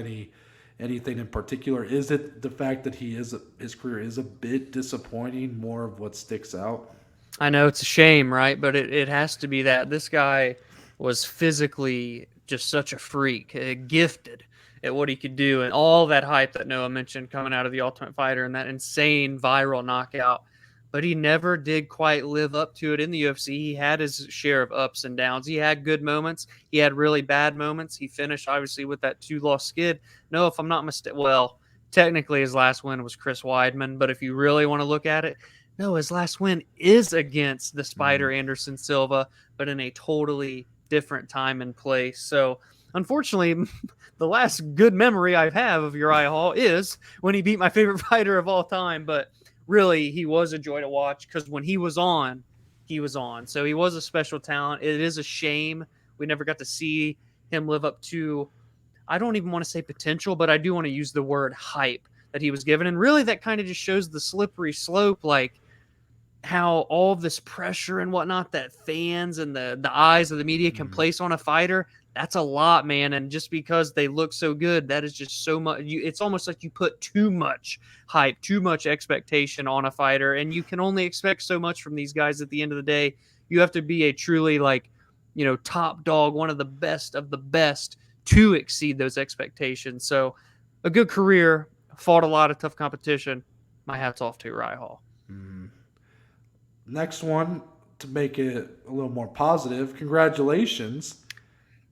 anything in particular? Is it the fact that his career is a bit disappointing, more of what sticks out? I know it's a shame, right? But it has to be that. This guy was physically just such a freak, gifted at what he could do, and all that hype that Noah mentioned coming out of the Ultimate Fighter and that insane viral knockout. But he never did quite live up to it in the UFC. He had his share of ups and downs. He had good moments. He had really bad moments. He finished, obviously, with that 2-loss skid. No, if I'm not mistaken, well, technically his last win was Chris Weidman. But if you really want to look at it, no, his last win is against the Spider Anderson Silva, but in a totally different time and place. So, unfortunately, the last good memory I have of Uriah Hall is when he beat my favorite fighter of all time. But really, he was a joy to watch because when he was on, he was on. So he was a special talent. It is a shame we never got to see him live up to I don't even want to say potential, but I do want to use the word hype that he was given. And really that kind of just shows the slippery slope, like how all of this pressure and whatnot that fans and the eyes of the media can place on a fighter. That's a lot, man. And just because they look so good, that is just so much. It's almost like you put too much hype, too much expectation on a fighter, and you can only expect so much from these guys at the end of the day. You have to be a truly top dog, one of the best to exceed those expectations. So a good career, fought a lot of tough competition. My hat's off to Uriah Hall. Next one, to make it a little more positive, congratulations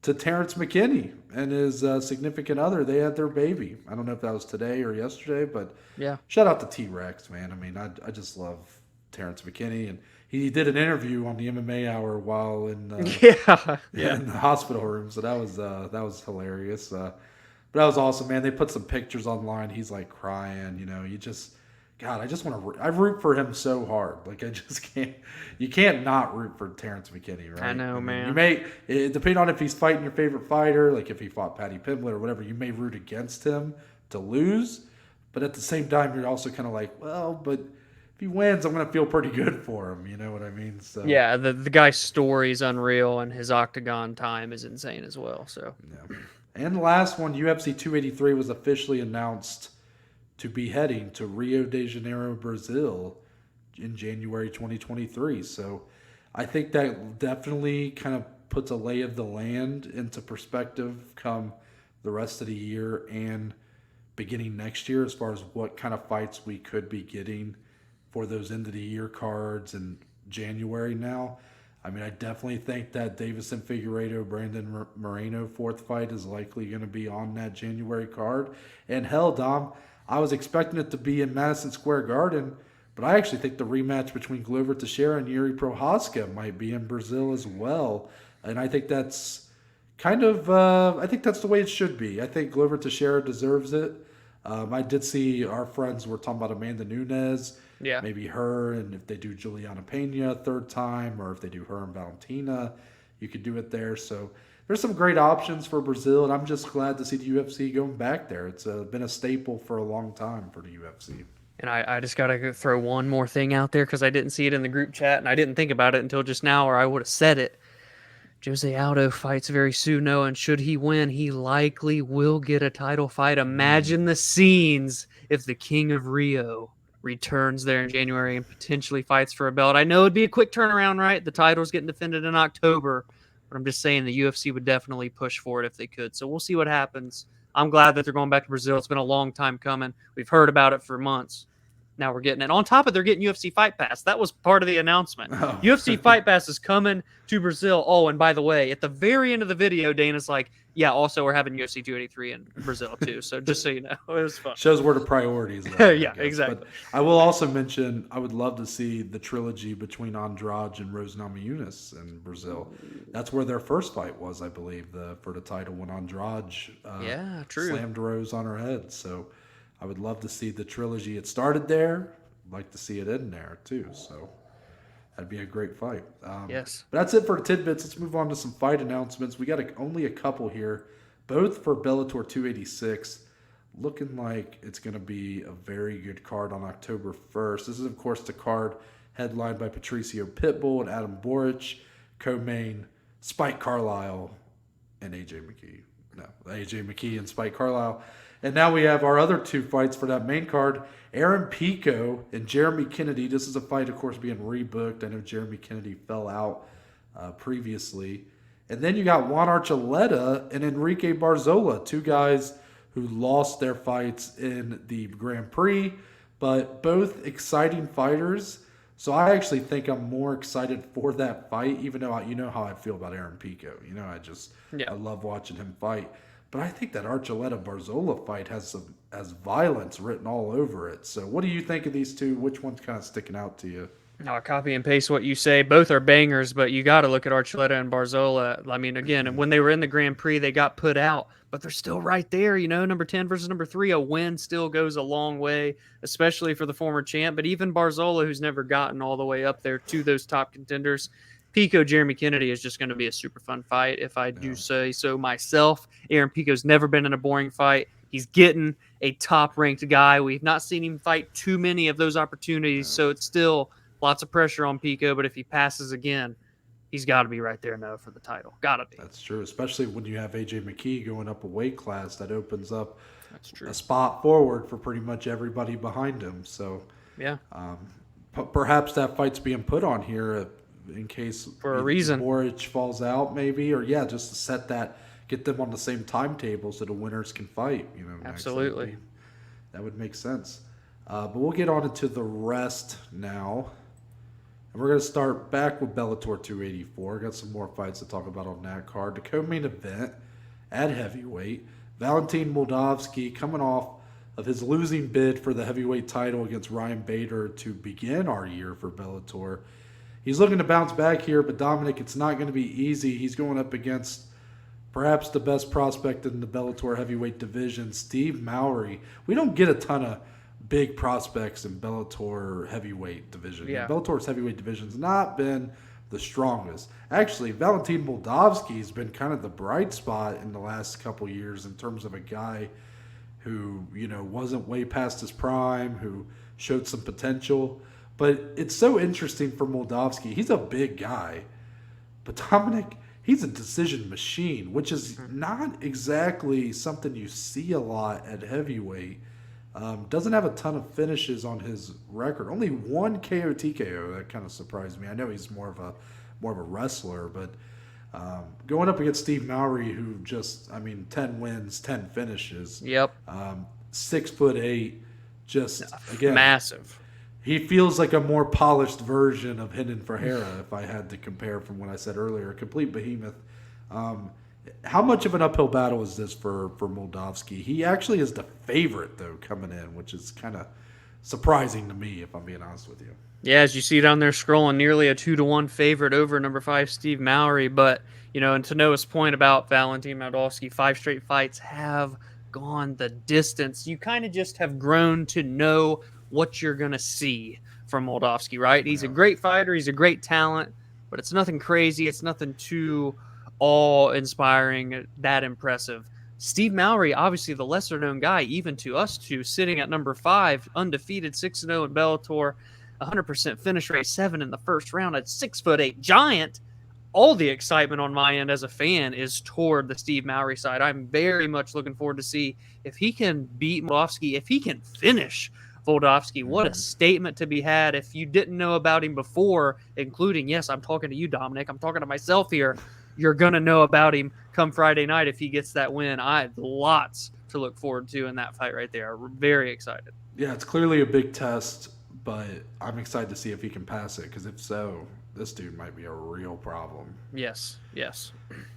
to Terrance McKinney and his significant other. They had their baby. I don't know if that was today or yesterday, but yeah, shout out to T-Rex, man. I mean, I just love Terrance McKinney, and he did an interview on the MMA Hour while in in the hospital room, so that was hilarious. But that was awesome, man. They put some pictures online. He's like crying, you just. God, I just want to. I root for him so hard. Like I just can't. You can't not root for Terrance McKinney, right? I know, man. You may, depending on if he's fighting your favorite fighter, like if he fought Paddy Pimblett or whatever, you may root against him to lose. But at the same time, you're also kind of like, well, but if he wins, I'm going to feel pretty good for him. You know what I mean? So yeah, the guy's story is unreal, and his octagon time is insane as well. So yeah. And the last one, UFC 283 was officially announced to be heading to Rio de Janeiro, Brazil in January 2023. So I think that definitely kind of puts a lay of the land into perspective come the rest of the year and beginning next year as far as what kind of fights we could be getting for those end of the year cards in January now. I mean, I definitely think that Davison Figueiredo, Brandon Moreno fourth fight is likely going to be on that January card. And hell, Dom, I was expecting it to be in Madison Square Garden, but I actually think the rematch between Glover Teixeira and Yuri Prochazka might be in Brazil as well. And I think that's kind of, I think that's the way it should be. I think Glover Teixeira deserves it. I did see our friends were talking about Amanda Nunes, maybe her, and if they do Juliana Pena third time, or if they do her and Valentina, you could do it there. So there's some great options for Brazil, and I'm just glad to see the UFC going back there. It's been a staple for a long time for the UFC. And I just got to throw one more thing out there because I didn't see it in the group chat, and I didn't think about it until just now, or I would have said it. Jose Aldo fights very soon, and should he win, he likely will get a title fight. Imagine the scenes if the King of Rio returns there in January and potentially fights for a belt. I know it'd be a quick turnaround, right? The title's getting defended in October. But I'm just saying the UFC would definitely push for it if they could. So we'll see what happens. I'm glad that they're going back to Brazil. It's been a long time coming. We've heard about it for months. Now we're getting it. On top of it, they're getting UFC Fight Pass. That was part of the announcement. Oh. UFC Fight Pass is coming to Brazil. Oh, and by the way, at the very end of the video, Dana's like, yeah, also we're having UFC 283 in Brazil too. So just so you know, it was fun. Shows where the priorities are. Yeah, exactly. But I will also mention, I would love to see the trilogy between Andrade and Rose Namajunas in Brazil. That's where their first fight was, I believe, for the title when Andrade slammed Rose on her head. So I would love to see the trilogy. It started there. I'd like to see it in there too. So that'd be a great fight. Yes. But that's it for Tidbits. Let's move on to some fight announcements. We got only a couple here, both for Bellator 286. Looking like it's going to be a very good card on October 1st. This is, of course, the card headlined by Patricio Pitbull and Adam Boric, co-main Spike Carlisle and AJ McKee. No, AJ McKee and Spike Carlisle. And now we have our other two fights for that main card. Aaron Pico and Jeremy Kennedy. This is a fight, of course, being rebooked. I know Jeremy Kennedy fell out previously. And then you got Juan Archuleta and Enrique Barzola, two guys who lost their fights in the Grand Prix, but both exciting fighters. So I actually think I'm more excited for that fight, even though you know how I feel about Aaron Pico. You know, I love watching him fight. But I think that Archuleta-Barzola fight has violence written all over it. So what do you think of these two? Which one's kind of sticking out to you? No, I copy and paste what you say. Both are bangers, but you got to look at Archuleta and Barzola. I mean, again, when they were in the Grand Prix, they got put out, but they're still right there. You know, number 10 versus number 3, a win still goes a long way, especially for the former champ. But even Barzola, who's never gotten all the way up there to those top contenders, Pico, Jeremy Kennedy is just going to be a super fun fight, if I do say so myself. Aaron Pico's never been in a boring fight. He's getting a top-ranked guy. We've not seen him fight too many of those opportunities, so it's still lots of pressure on Pico. But if he passes again, he's got to be right there now for the title. Got to be. That's true, especially when you have AJ McKee going up a weight class. That opens up a spot forward for pretty much everybody behind him. So, yeah, perhaps that fight's being put on here in case for a reason. Boric falls out, maybe, or just to set that, get them on the same timetable so the winners can fight. Absolutely, that would make sense. But we'll get on into the rest now. And we're going to start back with Bellator 284. Got some more fights to talk about on that card. The co-main event at heavyweight, Valentin Moldavsky coming off of his losing bid for the heavyweight title against Ryan Bader to begin our year for Bellator. He's looking to bounce back here, but Dominic, it's not going to be easy. He's going up against perhaps the best prospect in the Bellator heavyweight division, Steve Mowry. We don't get a ton of big prospects in Bellator heavyweight division. Yeah. Bellator's heavyweight division's not been the strongest. Actually, Valentin Moldavsky has been kind of the bright spot in the last couple years in terms of a guy who, wasn't way past his prime, who showed some potential. But it's so interesting for Moldavsky. He's a big guy. But Dominic, he's a decision machine, which is not exactly something you see a lot at heavyweight. Doesn't have a ton of finishes on his record. Only one KO TKO. That kind of surprised me. I know he's more of a wrestler, but going up against Steve Mowry, who just 10 wins, 10 finishes. Yep. 6'8", just again massive. He feels like a more polished version of Renan Ferreira, if I had to compare from what I said earlier. A complete behemoth. How much of an uphill battle is this for Moldavsky? He actually is the favorite, though, coming in, which is kind of surprising to me, if I'm being honest with you. Yeah, as you see down there scrolling, nearly a 2-1 favorite over number 5, Steve Mowry. But, and to Noah's point about Valentin Moldavsky, 5 straight fights have gone the distance. You kind of just have grown to know what you're going to see from Moldavsky, right? He's a great fighter. He's a great talent, but it's nothing crazy. It's nothing too awe-inspiring, that impressive. Steve Mowry, obviously the lesser-known guy, even to us two, sitting at number 5, undefeated, 6-0 in Bellator, 100% finish rate, 7 in the first round, at 6'8", giant. All the excitement on my end as a fan is toward the Steve Mowry side. I'm very much looking forward to see if he can beat Moldavsky, if he can finish Moldavsky. What a statement to be had. If you didn't know about him before, including, yes, I'm talking to you, Dominic, I'm talking to myself here, you're going to know about him come Friday night if he gets that win. I have lots to look forward to in that fight right there. We're very excited. Yeah, it's clearly a big test, but I'm excited to see if he can pass it, because if so, this dude might be a real problem. Yes.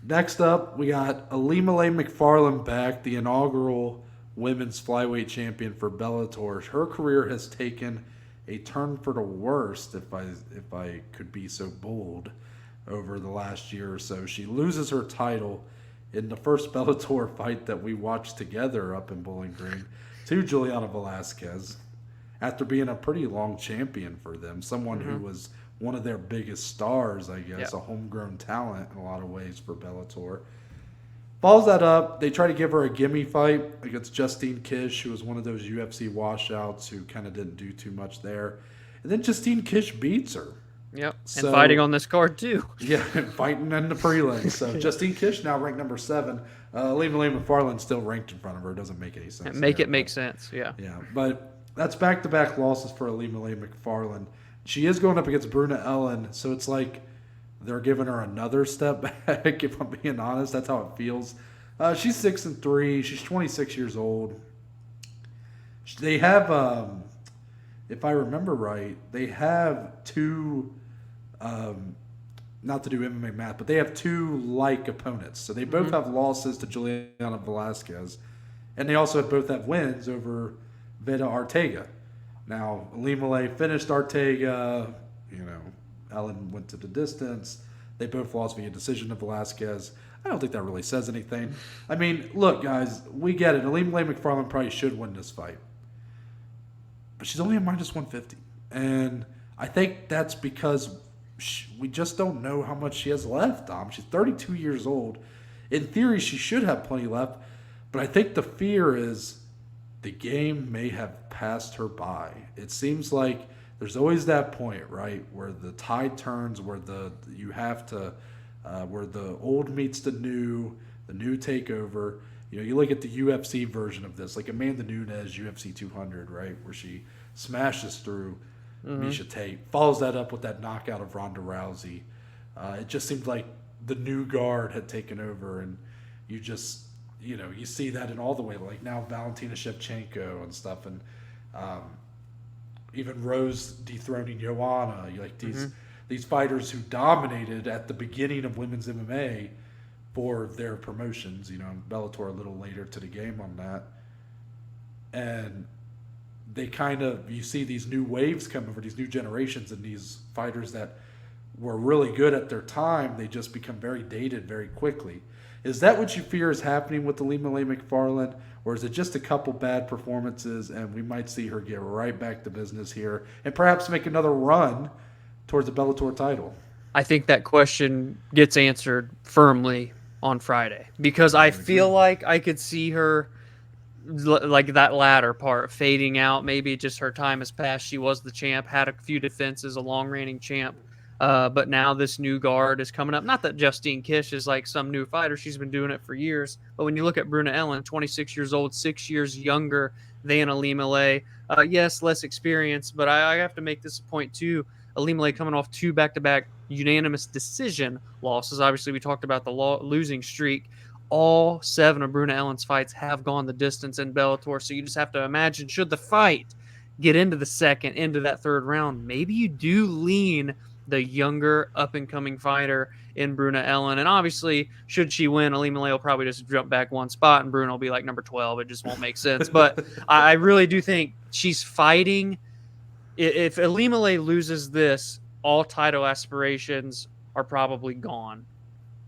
Next up, we got Ilima-Lei Macfarlane back, the inaugural women's flyweight champion for Bellator. Her career has taken a turn for the worst, if I could be so bold, over the last year or so. She loses her title in the first Bellator fight that we watched together up in Bowling Green to Juliana Velasquez after being a pretty long champion for them, someone who was one of their biggest stars, I guess, a homegrown talent in a lot of ways for Bellator. Follows that up, they try to give her a gimme fight against Justine Kish, who was one of those UFC washouts who kind of didn't do too much there. And then Justine Kish beats her. Yep, and fighting on this card too. Yeah, and fighting in the prelims. So Justine Kish now ranked number 7. Ilima-Lei Macfarlane still ranked in front of her. It doesn't make any sense. Make sense, yeah. Yeah, but that's back-to-back losses for Ilima-Lei Macfarlane. She is going up against Bruna Ellen, so it's like they're giving her another step back, if I'm being honest. That's how it feels. She's 6-3. She's 26 years old. They have, if I remember right, they have 2... not to do MMA math, but they have 2 like opponents. So they both have losses to Juliana Velasquez, and they also both have wins over Veda Ortega. Now, Ilima-Lei finished Ortega. Ellen went to the distance. They both lost via decision to Velasquez. I don't think that really says anything. I mean, look, guys, we get it. Ilima-Lei Macfarlane probably should win this fight, but she's only a -150, and I think that's because we just don't know how much she has left, Dom. She's 32 years old. In theory, she should have plenty left, but I think the fear is the game may have passed her by. It seems like there's always that point, right, where the tide turns, where you have to, where the old meets the new take over. You know, you look at the UFC version of this, like Amanda Nunes, UFC 200, right, where she smashes through Miesha Tate, follows that up with that knockout of Ronda Rousey. It just seemed like the new guard had taken over, and you just, you know, you see that in all the way, like now Valentina Shevchenko and stuff, and even Rose dethroning Joanna. Like these fighters who dominated at the beginning of women's MMA for their promotions, you know, Bellator a little later to the game on that. And they kind of, you see these new waves come over, these new generations, and these fighters that were really good at their time, they just become very dated very quickly. Is that what you fear is happening with Ilima-Lei Macfarlane, or is it just a couple bad performances and we might see her get right back to business here and perhaps make another run towards the Bellator title? I think that question gets answered firmly on Friday, because I feel like I could see her, like that latter part, fading out. Maybe just her time has passed. She was the champ, had a few defenses, a long-reigning champ. But now this new guard is coming up. Not that Justine Kish is like some new fighter. She's been doing it for years. But when you look at Bruna Ellen, 26 years old, 6 years younger than Ilima-Lei. Yes, less experience, but I have to make this a point too. Ilima-Lei coming off 2 back-to-back unanimous decision losses. Obviously, we talked about the losing streak. All 7 of Bruna Ellen's fights have gone the distance in Bellator. So you just have to imagine, should the fight get into the second, into that third round, maybe you do lean the younger up-and-coming fighter in Bruna Ellen. And obviously, should she win, Ilima-Lei will probably just jump back one spot, and Bruna will be like number 12. It just won't make sense. But I really do think she's fighting. If Ilima-Lei loses this, all title aspirations are probably gone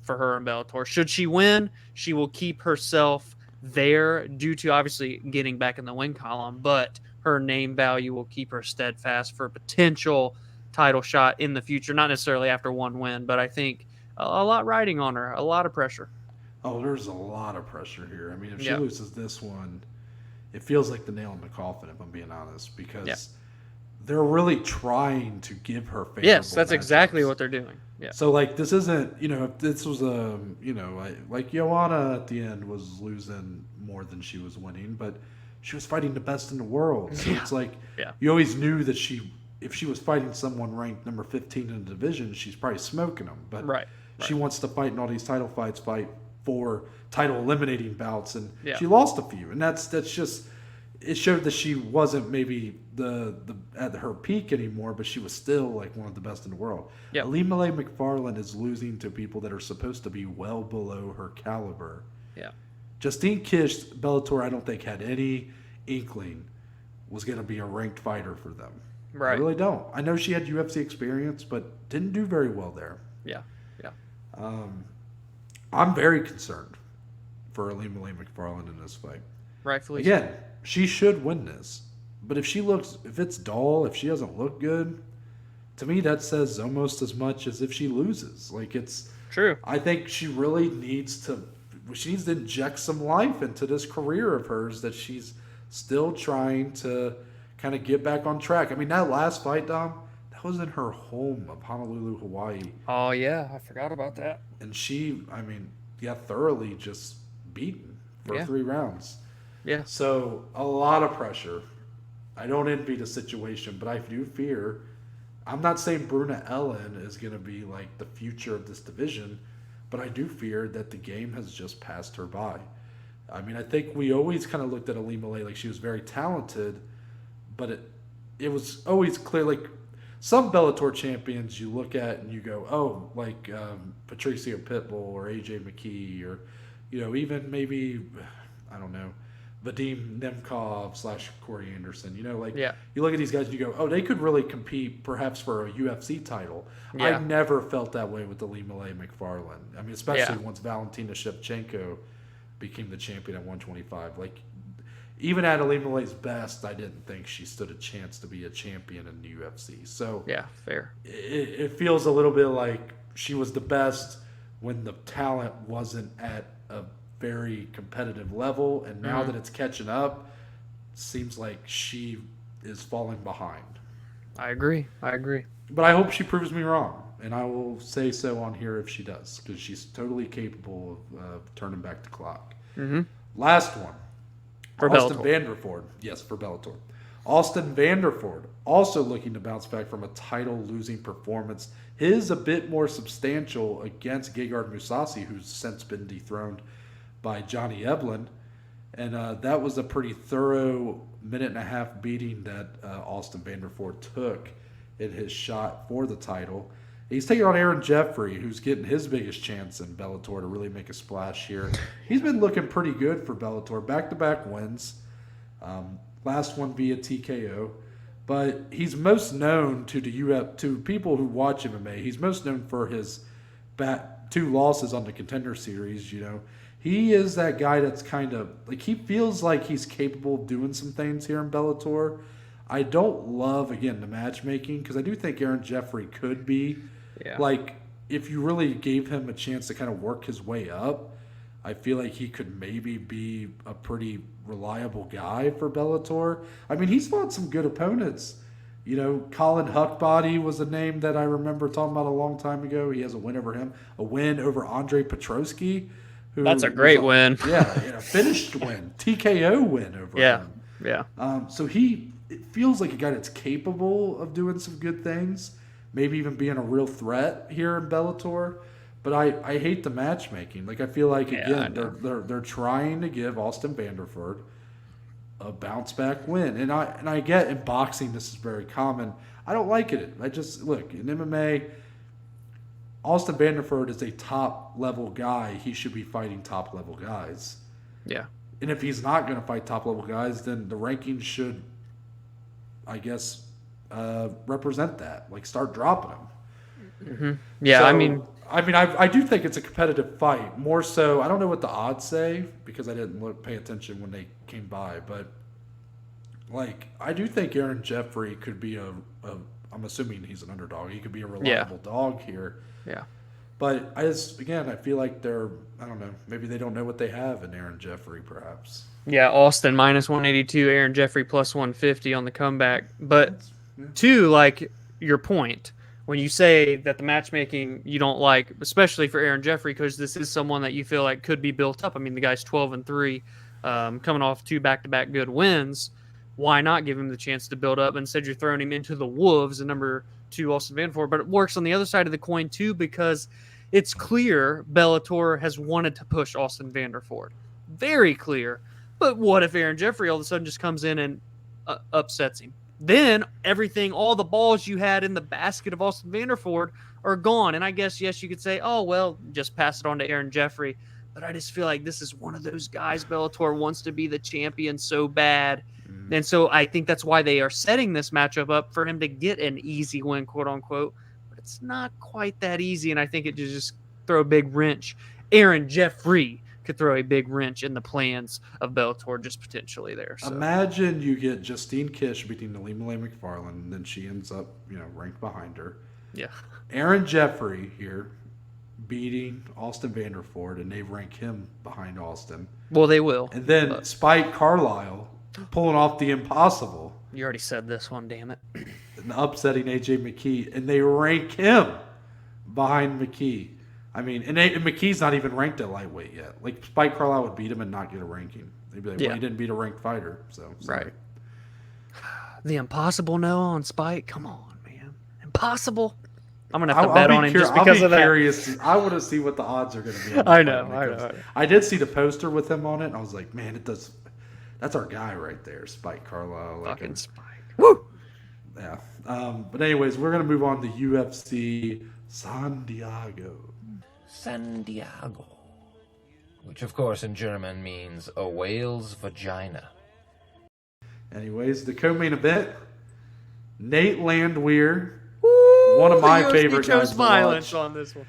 for her in Bellator. Should she win, she will keep herself there due to obviously getting back in the win column, but her name value will keep her steadfast for a potential title shot in the future, not necessarily after one win, but I think a lot riding on her, a lot of pressure. Oh, there's a lot of pressure here. I mean, if she loses this one, it feels like the nail in the coffin, if I'm being honest, because they're really trying to give her favorable Yes, that's matchups. exactly what they're doing. Yeah. So, like, this isn't, you know, if this was a, you know, like Joanna at the end was losing more than she was winning, but she was fighting the best in the world. So it's like, you always knew that if she was fighting someone ranked number 15 in the division, she's probably smoking them. But she wants to fight in all these title fights, fight for title eliminating bouts, and she lost a few. And that's just, it showed that she wasn't maybe the at her peak anymore, but she was still like one of the best in the world. Ilima-Lei Macfarlane is losing to people that are supposed to be well below her caliber. Justine Kish, Bellator, I don't think had any inkling was going to be a ranked fighter for them. I really don't. I know she had UFC experience, but didn't do very well there. I'm very concerned for Ilima-Lei Macfarlane in this fight. Rightfully Again, she should win this. But if it's dull, if she doesn't look good, to me that says almost as much as if she loses. Like, it's true. I think she really needs to inject some life into this career of hers that she's still trying to kind of get back on track. I mean, that last fight, Dom, that was in her home of Honolulu, Hawaii. Oh, yeah. I forgot about that. And she, I mean, thoroughly just beaten for 3 rounds. So, a lot of pressure. I don't envy the situation, but I do fear. I'm not saying Bruna Ellen is going to be like the future of this division, but I do fear that the game has just passed her by. I mean, I think we always kind of looked at Ilima-Lei like she was very talented, but it was always clear, like some Bellator champions you look at and you go, oh, like Patricio Pitbull or AJ McKee, or, you know, even maybe, I don't know, Vadim Nemkov / Corey Anderson. You know, like you look at these guys and you go, oh, they could really compete perhaps for a UFC title. I never felt that way with Ilima-Lei Macfarlane. I mean, especially once Valentina Shevchenko became the champion at 125. Like, even at Alimalay's best, I didn't think she stood a chance to be a champion in the UFC. So yeah, fair. It feels a little bit like she was the best when the talent wasn't at a very competitive level, and now that it's catching up, seems like she is falling behind. I agree. But I hope she proves me wrong, and I will say so on here if she does, because she's totally capable of turning back the clock. Mm-hmm. Last one. For Austin Bellator. Vanderford. Yes, for Bellator. Austin Vanderford also looking to bounce back from a title-losing performance. His a bit more substantial against Gegard Mousasi, who's since been dethroned by Johnny Eblen. And that was a pretty thorough minute-and-a-half beating that Austin Vanderford took in his shot for the title. He's taking on Aaron Jeffrey, who's getting his biggest chance in Bellator to really make a splash here. He's been looking pretty good for Bellator. Back-to-back wins. Last one via TKO. But he's most known to people who watch MMA. He's most known for his 2 losses on the Contender series, He is that guy that's kind of, he feels like he's capable of doing some things here in Bellator. I don't love, again, the matchmaking, because I do think Aaron Jeffrey could be. Yeah. If you really gave him a chance to kind of work his way up, I feel like he could maybe be a pretty reliable guy for Bellator. I mean, he's fought some good opponents. Colin Huckbody was a name that I remember talking about a long time ago. He has a win over him. A win over Andre Petrosky. That's a great win. Yeah, finished win. TKO win over him. Yeah. So it feels like a guy that's capable of doing some good things, maybe even being a real threat here in Bellator. But I hate the matchmaking. I feel like, again, they're trying to give Austin Vanderford a bounce back win. And I get in boxing this is very common. I don't like it. I just look in MMA, Austin Vanderford is a top level guy. He should be fighting top level guys. Yeah. And if he's not going to fight top level guys, then the rankings should, I guess, represent that. Start dropping them. Mm-hmm. Yeah, so, I do think it's a competitive fight. More so, I don't know what the odds say because I didn't pay attention when they came by. But I do think Aaron Jeffrey could be I'm assuming he's an underdog. He could be a reliable dog here. Yeah. But I feel like I don't know, maybe they don't know what they have in Aaron Jeffrey, perhaps. Yeah, Austin minus 182, Aaron Jeffrey plus 150 on the comeback. But your point, when you say that the matchmaking you don't like, especially for Aaron Jeffrey, because this is someone that you feel like could be built up. I mean, the guy's 12-3, coming off 2 back-to-back good wins. Why not give him the chance to build up? Instead, you're throwing him into the wolves, the number 2 Austin Vanderford. But it works on the other side of the coin, too, because it's clear Bellator has wanted to push Austin Vanderford. Very clear. But what if Aaron Jeffrey all of a sudden just comes in and upsets him? Then all the balls you had in the basket of Austin Vanderford are gone. And I guess, yes, you could say, oh, well, just pass it on to Aaron Jeffrey. But I just feel like this is one of those guys Bellator wants to be the champion so bad. And so I think that's why they are setting this matchup up for him to get an easy win, quote unquote. But it's not quite that easy. And I think it just throw a big wrench. Aaron Jeffrey could throw a big wrench in the plans of Bellator just potentially there. So. Imagine you get Justine Kish beating Ilima-Lei Macfarlane, and then she ends up, ranked behind her. Yeah. Aaron Jeffrey here beating Austin Vanderford, and they rank him behind Austin. Well, they will. And then Spike Carlisle pulling off the impossible. You already said this one, damn it. And upsetting AJ McKee, and they rank him behind McKee. I mean, and McKee's not even ranked at lightweight yet. Spike Carlisle would beat him and not get a ranking. They'd be like, well, he didn't beat a ranked fighter. So sorry. Right. The impossible no on Spike? Come on, man. Impossible? I'm going to have to bet on him just because of that. I want to see what the odds are going to be. I know. I did see the poster with him on it, and I was like, man, that's our guy right there, Spike Carlisle. Fucking Spike. Woo! Yeah. But anyways, we're going to move on to UFC San Diego. San Diego. Which, of course, in German means a whale's vagina. Anyways, the co-main event, Nate Landwehr, Woo! one of my favorite guys to violence watch. On this one.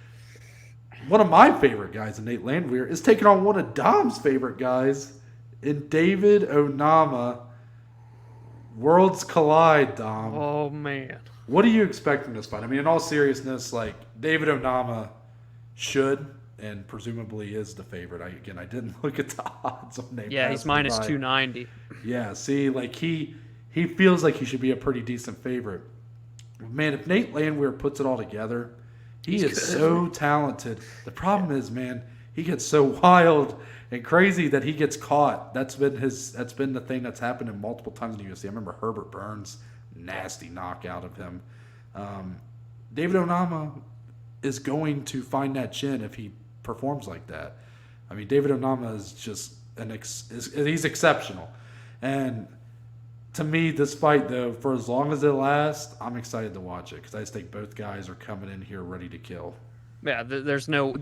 One of my favorite guys, Nate Landwehr, is taking on one of Dom's favorite guys in David Onama. Worlds collide, Dom. Oh, man. What do you expect from this fight? I mean, in all seriousness, like, David Onama should and presumably is the favorite. I didn't look at the odds on Nate. Yeah, he's minus 290. Yeah, see, like, he feels like he should be a pretty decent favorite. Man, if Nate Landwehr puts it all together, he's so talented. The problem is, man, he gets so wild and crazy that he gets caught. That's been the thing that's happened in multiple times in the UFC. I remember Herbert Burns, nasty knockout of him. David Onama is going to find that chin if he performs like that. I mean, David Onama is just he's exceptional. And to me, this fight, though, for as long as it lasts, I'm excited to watch it because I just think both guys are coming in here ready to kill. Yeah, there is no way.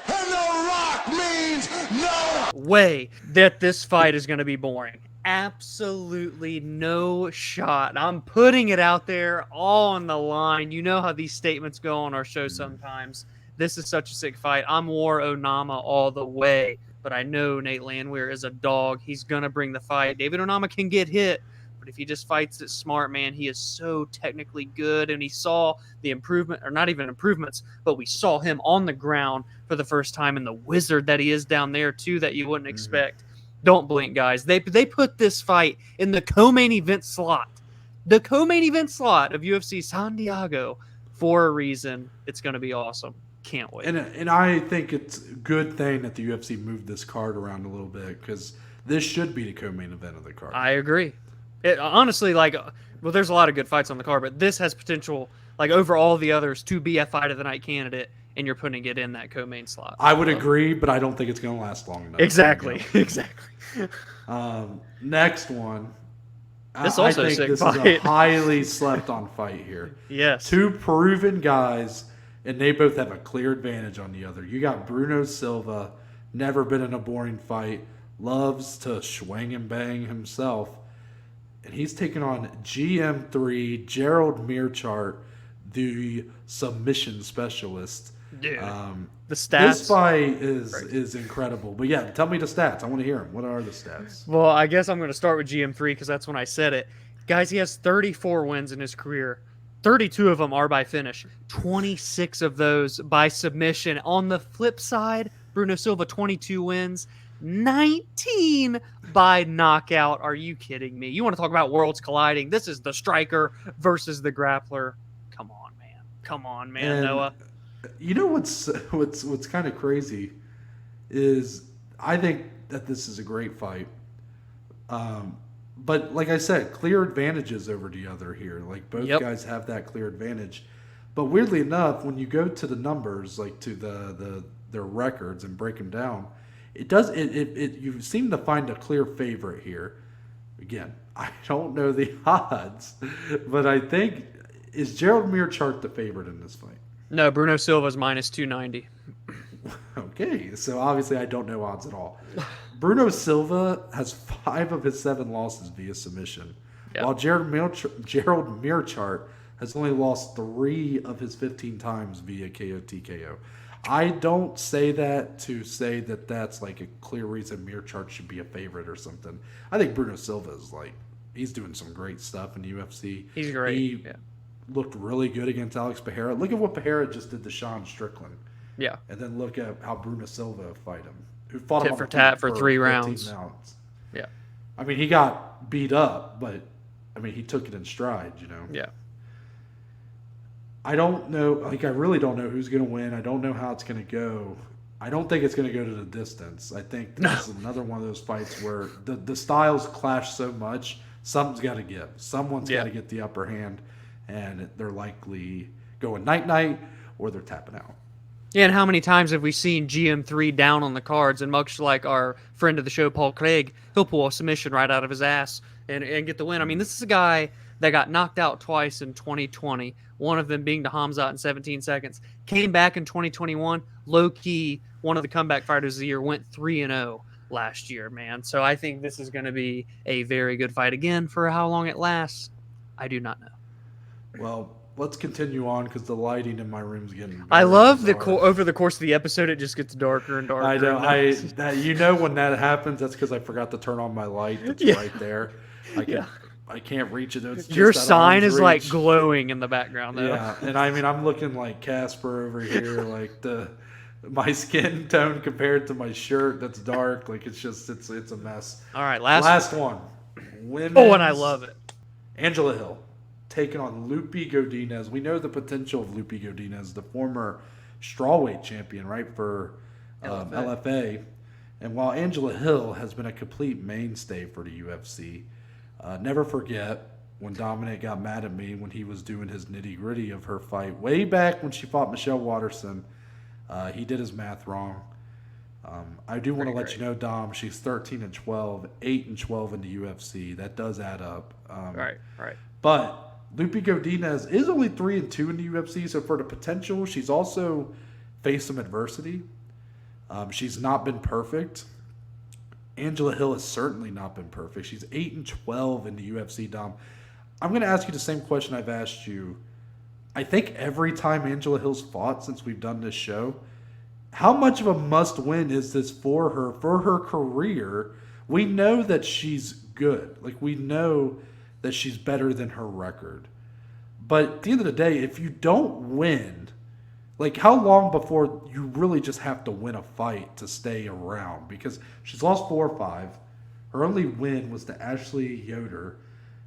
And The Rock means no way that this fight is going to be boring. Absolutely no shot. I'm putting it out there all on the line. You know how these statements go on our show sometimes. This is such a sick fight. I'm War Onama all the way, but I know Nate Landwehr is a dog. He's going to bring the fight. David Onama can get hit, but if he just fights it smart, man, he is so technically good, and he saw the improvement, or not even improvements, but we saw him on the ground for the first time, and the wizard that he is down there, too, that you wouldn't expect. Don't blink, guys. They put this fight in the co-main event slot. The co-main event slot of UFC San Diego for a reason. It's going to be awesome. Can't wait. And I think it's a good thing that the UFC moved this card around a little bit because this should be the co-main event of the card. I agree. It, honestly, there's a lot of good fights on the card, but this has potential, over all the others, to be a fight of the night candidate, and you're putting it in that co-main slot. I would agree, but I don't think it's going to last long enough. Exactly. Next one. This also I think sick this fight. is a highly slept on fight here. Yes. Two proven guys, and they both have a clear advantage on the other. You got Bruno Silva, never been in a boring fight, loves to swing and bang himself. And he's taking on GM3, Gerald Meerchart, the submission specialist. Dude, the stats. This fight is incredible. But yeah, tell me the stats. I want to hear them. What are the stats? Well, I guess I'm going to start with GM3 because that's when I said it. Guys, he has 34 wins in his career. 32 of them are by finish. 26 of those by submission. On the flip side, Bruno Silva, 22 wins. 19 by knockout. Are you kidding me? You want to talk about worlds colliding? This is the striker versus the grappler. Come on, man, And Noah. you know what's kind of crazy is I think that this is a great fight. But like I said, clear advantages over the other here. Like both guys have that clear advantage. But weirdly enough, when you go to the numbers, like to their records and break them down, you seem to find a clear favorite here. Again, I don't know the odds, but I think is Gerald Meerchart the favorite in this fight? No, Bruno Silva's minus 290. Okay, so obviously I don't know odds at all. Bruno Silva has 5 of his 7 losses via submission, while Gerald Meerchart has only lost 3 of his 15 times via KO TKO. I don't say that to say that that's like a clear reason Meerchart should be a favorite or something. I think Bruno Silva is he's doing some great stuff in the UFC. He's great. He looked really good against Alex Pereira. Look at what Pereira just did to Sean Strickland. Yeah. And then look at how Bruno Silva fight him. Who fought him tit for tat for 3 rounds. Yeah. I mean, he got beat up, but I mean, he took it in stride, you know. Yeah. I don't know. I really don't know who's going to win. I don't know how it's going to go. I don't think it's going to go to the distance. I think this is another one of those fights where the styles clash so much. Something's got to give. Someone's got to get the upper hand, and they're likely going night-night or they're tapping out. Yeah, and how many times have we seen GM3 down on the cards, and much like our friend of the show, Paul Craig, he'll pull a submission right out of his ass and get the win. I mean, this is a guy that got knocked out twice in 2020, one of them being to Hamzat in 17 seconds. Came back in 2021, low-key, one of the comeback fighters of the year, went 3-0 last year, man. So I think this is going to be a very good fight. Again, for how long it lasts, I do not know. Well, let's continue on because the lighting in my room's getting. I love bizarre. over the course of the episode, it just gets darker and darker. I know. and When that happens, that's because I forgot to turn on my light. That's right there. I can't reach it. It's just your out of sign arm's is like reach. glowing in the background, though. Yeah, and I mean, I'm looking like Casper over here, like my skin tone compared to my shirt that's dark. Like it's a mess. All right, last one. Women's, and I love it. Angela Hill taking on Lupi Godinez. We know the potential of Lupi Godinez, the former strawweight champion, right, for LFA. And while Angela Hill has been a complete mainstay for the UFC, never forget when Dominic got mad at me when he was doing his nitty-gritty of her fight way back when she fought Michelle Waterson. He did his math wrong. I do want to let you know, Dom, she's 13-12, 8-12 in the UFC. That does add up. Right. But Lupi Godinez is only 3-2 in the UFC, so for the potential, she's also faced some adversity. She's not been perfect. Angela Hill has certainly not been perfect. She's 8-12 in the UFC, Dom. I'm going to ask you the same question I've asked you. I think every time Angela Hill's fought since we've done this show, how much of a must-win is this for her career? We know that she's good. Like, we know that she's better than her record. But at the end of the day, if you don't win, like, how long before you really just have to win a fight to stay around? Because she's lost 4 or 5. Her only win was to Ashley Yoder.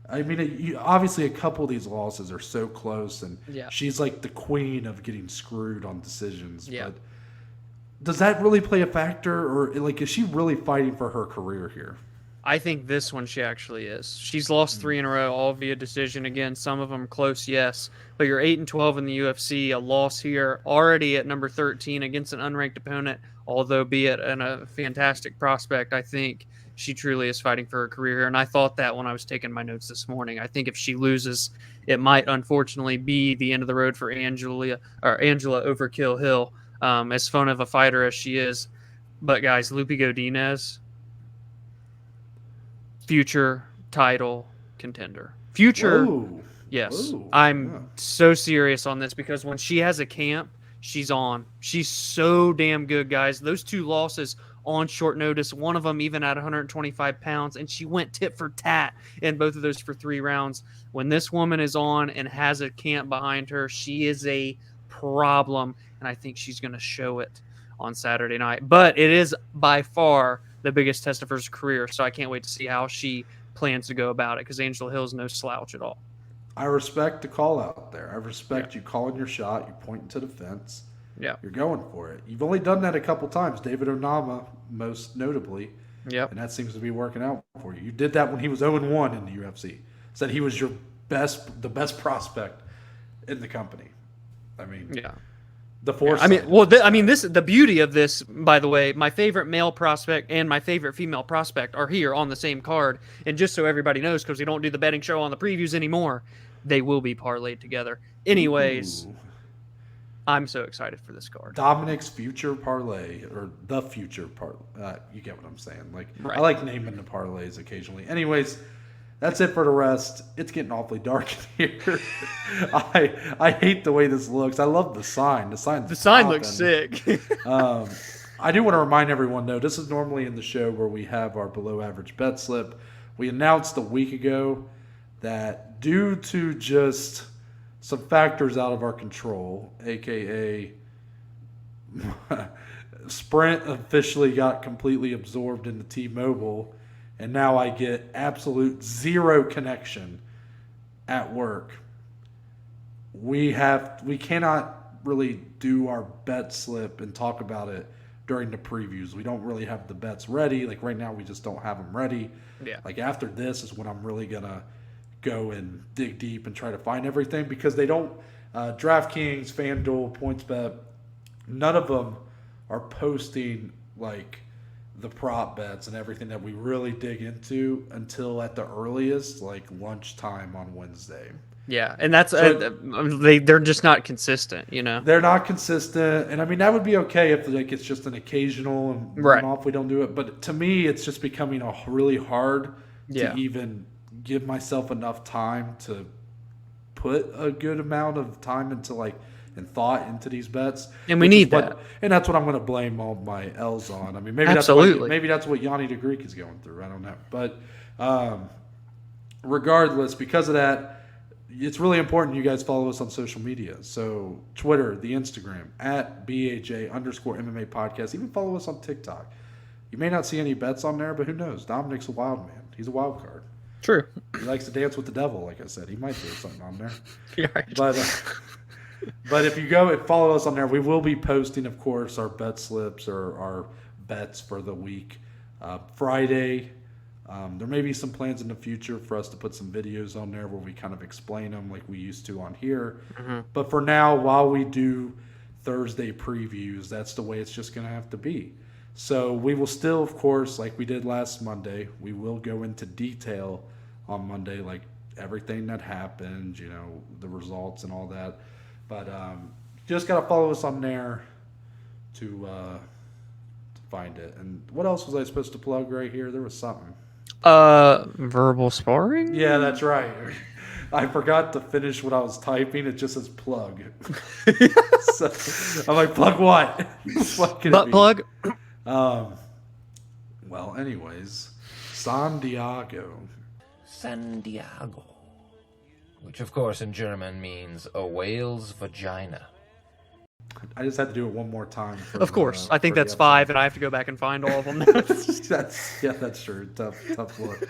I mean, obviously a couple of these losses are so close, and she's like the queen of getting screwed on decisions. Yeah. But does that really play a factor, or like, is she really fighting for her career here? I think this one she actually is. She's lost 3 in a row, all via decision. Again, some of them close, yes. But you're 8-12 in the UFC, a loss here, already at number 13 against an unranked opponent, although be it a fantastic prospect. I think she truly is fighting for her career. And I thought that when I was taking my notes this morning. I think if she loses, it might unfortunately be the end of the road for Angela Overkill Hill, as fun of a fighter as she is. But guys, Lupi Godinez, future title contender. Future. Whoa. Yes. Whoa. I'm so serious on this because when she has a camp, she's on. She's so damn good, guys. Those 2 losses on short notice, one of them even at 125 pounds, and she went tit for tat in both of those for 3 rounds. When this woman is on and has a camp behind her, she is a problem, and I think she's going to show it on Saturday night. But it is by far the biggest test of her career, so I can't wait to see how she plans to go about it because Angela Hill's no slouch at all. I respect the call out there. I respect you calling your shot. You're pointing to the fence. Yeah. You're going for it. You've only done that a couple times. David Onama, most notably. Yep. And that seems to be working out for you. You did that when he was 0-1 in the UFC. Said he was the best prospect in the company. I mean, the foresight. The beauty of this, by the way, my favorite male prospect and my favorite female prospect are here on the same card. And just so everybody knows, because we don't do the betting show on the previews anymore, they will be parlayed together. Anyways, I'm so excited for this card. Dominic's future parlay, or the future parlay. You get what I'm saying. Like, right. I like naming the parlays occasionally. Anyways, that's it for the rest. It's getting awfully dark in here. I hate the way this looks. I love the sign. The sign looks sick. I do want to remind everyone, though, this is normally in the show where we have our below average bet slip. We announced a week ago that due to just some factors out of our control, a.k.a. Sprint officially got completely absorbed into T-Mobile, and now I get absolute zero connection at work. We cannot really do our bet slip and talk about it during the previews. We don't really have the bets ready. Like right now, we just don't have them ready. Yeah. Like after this is when I'm really gonna go and dig deep and try to find everything, because they don't. DraftKings, FanDuel, PointsBet, none of them are posting like the prop bets and everything that we really dig into until at the earliest, like lunchtime on Wednesday. Yeah, and that's they're just not consistent, you know. They're not consistent, and I mean that would be okay if like it's just an occasional and right off we don't do it. But to me, it's just becoming really hard to even give myself enough time to put a good amount of time into and thought into these bets, and we need that. And that's what I'm going to blame all my L's on. I mean, maybe Absolutely. that's what Yanni the Greek is going through. I don't know, but regardless, because of that, it's really important you guys follow us on social media. So Twitter, the Instagram at BAJ_MMA podcast. Even follow us on TikTok. You may not see any bets on there, but who knows? Dominick's a wild man. He's a wild card. True. He likes to dance with the devil, like I said. He might do something on there. Right. But if you go and follow us on there, we will be posting, of course, our bet slips or our bets for the week. Friday, there may be some plans in the future for us to put some videos on there where we kind of explain them like we used to on here. Mm-hmm. But for now, while we do Thursday previews, that's the way it's just going to have to be. So we will still, of course, like we did last Monday, we will go into detail on Monday, like everything that happened, the results and all that. But just got to follow us on there to find it. And what else was I supposed to plug right here? There was something. Verbal sparring? Yeah, that's right. I forgot to finish what I was typing. It just says plug. So, I'm like, plug what? Butt plug? Well, anyways, San Diego. Which, of course, in German means a whale's vagina. I just had to do it one more time. Of course. I think that's 5, and I have to go back and find all of them. That's true. Tough look.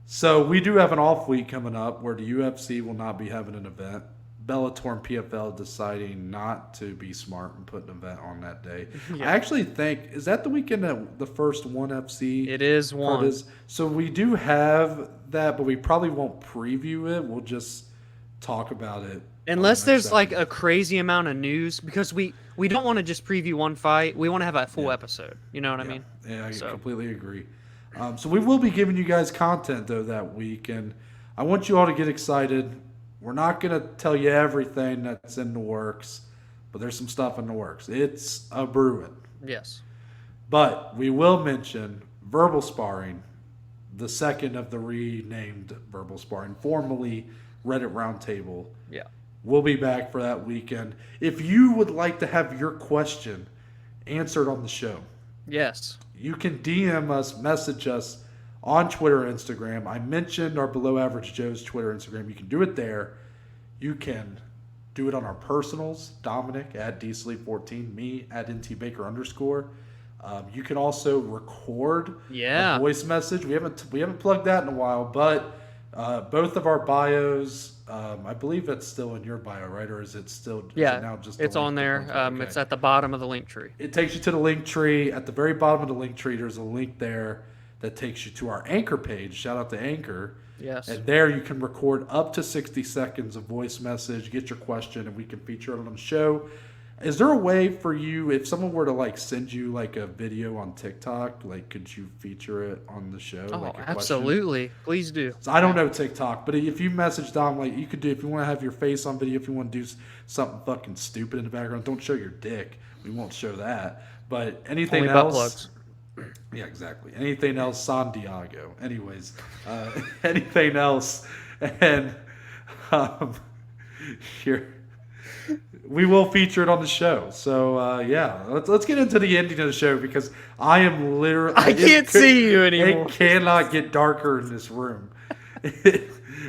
So we do have an off week coming up where the UFC will not be having an event. Bellator and PFL deciding not to be smart and put an event on that day. Yeah. I actually think, is that the weekend that the first ONE FC? It is one. So we do have that, but we probably won't preview it. We'll just talk about it. Unless there's like a crazy amount of news, because we don't want to just preview one fight. We want to have a full episode. You know what I mean? Yeah, I completely agree. So we will be giving you guys content, though, that week. And I want you all to get excited. We're not going to tell you everything that's in the works, but there's some stuff in the works. It's a brewing. Yes. But we will mention Verbal Sparring, the second of the renamed Verbal Sparring, formerly Reddit Roundtable. Yeah. We'll be back for that weekend. If you would like to have your question answered on the show, yes, you can DM us, message us on Twitter and Instagram. I mentioned our Below Average Joe's Twitter and Instagram. You can do it there. You can do it on our personals, Dominick at DSleep14, me at NTBaker_. You can also record a voice message. We haven't plugged that in a while, but both of our bios, I believe it's still in your bio, right? Or is it still now just it's on there. Okay. It's at the bottom of the link tree. It takes you to the link tree. At the very bottom of the link tree, there's a link there that takes you to our Anchor page. Shout out to Anchor. Yes. And there you can record up to 60 seconds of voice message, get your question, and we can feature it on the show. Is there a way for you, if someone were to send you a video on TikTok, could you feature it on the show? Oh, absolutely. Please do. So I don't know TikTok, but if you message Dom, you could do, if you want to have your face on video, if you want to do something fucking stupid in the background, don't show your dick. We won't show that. But anything Only else. Butt plugs. Yeah, exactly. Anything else, San Diego. Anyways, anything else, and here we will feature it on the show. So let's get into the ending of the show because I am literally I can't see you anymore. It cannot get darker in this room.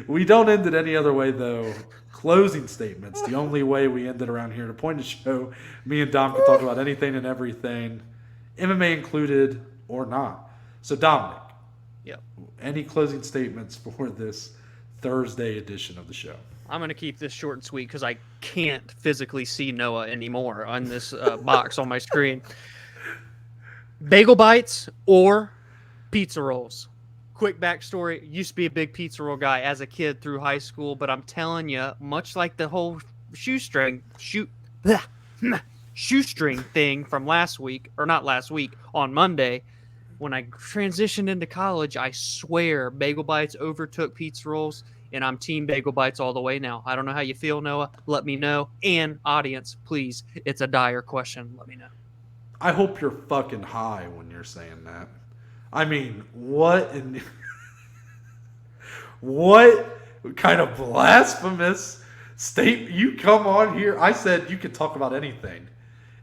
We don't end it any other way though. Closing statements. The only way we end it around here. To point of the show, me and Dom can talk about anything and everything. MMA included or not. So, Dominick, any closing statements for this Thursday edition of the show? I'm going to keep this short and sweet because I can't physically see Noah anymore on this box on my screen. Bagel bites or pizza rolls? Quick backstory. Used to be a big pizza roll guy as a kid through high school, but I'm telling you, much like the whole shoestring thing from last week, or not last week, on Monday, when I transitioned into college, I swear bagel bites overtook pizza rolls, and I'm team bagel bites all the way now. I don't know how you feel, Noah. Let me know. And audience, please, it's a dire question. Let me know. I hope you're fucking high when you're saying that. I mean, what kind of blasphemous statement. You come on here. I said you could talk about anything.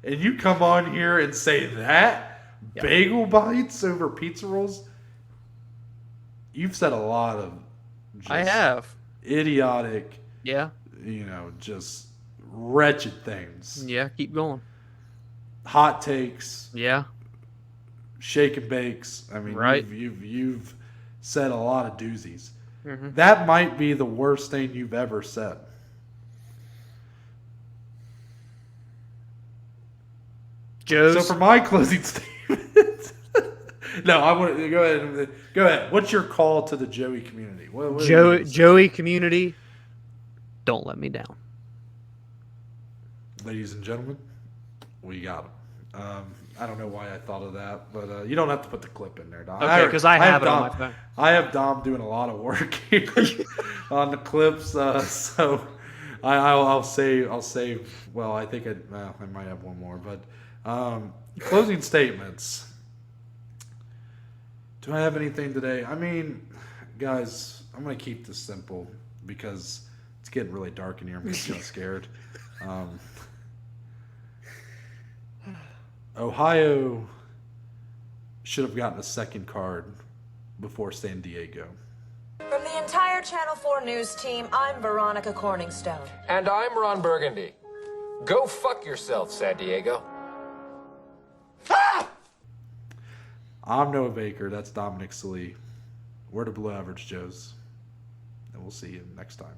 And you come on here and say that? Yeah. Bagel bites over pizza rolls? You've said a lot of I have. Idiotic. Yeah. Just wretched things. Yeah, keep going. Hot takes. Yeah. Shake and bakes. I mean, right. You've said a lot of doozies. Mm-hmm. That might be the worst thing you've ever said. Joe's. So for my closing statement, no, I want to go ahead. Go ahead. What's your call to the Joey community? What Joey community, don't let me down. Ladies and gentlemen, we got him. I don't know why I thought of that, but you don't have to put the clip in there, Dom. Okay, because I have it on my phone. I have Dom doing a lot of work here on the clips, so I'll say. Well, I think I might have one more, but closing statements. Do I have anything today? I mean, guys, I'm gonna keep this simple because it's getting really dark in here. I'm getting scared. Ohio should have gotten a second card before San Diego. From the entire Channel 4 News team, I'm Veronica Corningstone. And I'm Ron Burgundy. Go fuck yourself, San Diego. Ah! I'm Noah Baker. That's Dominic Salee. We're the Below Average Joes. And we'll see you next time.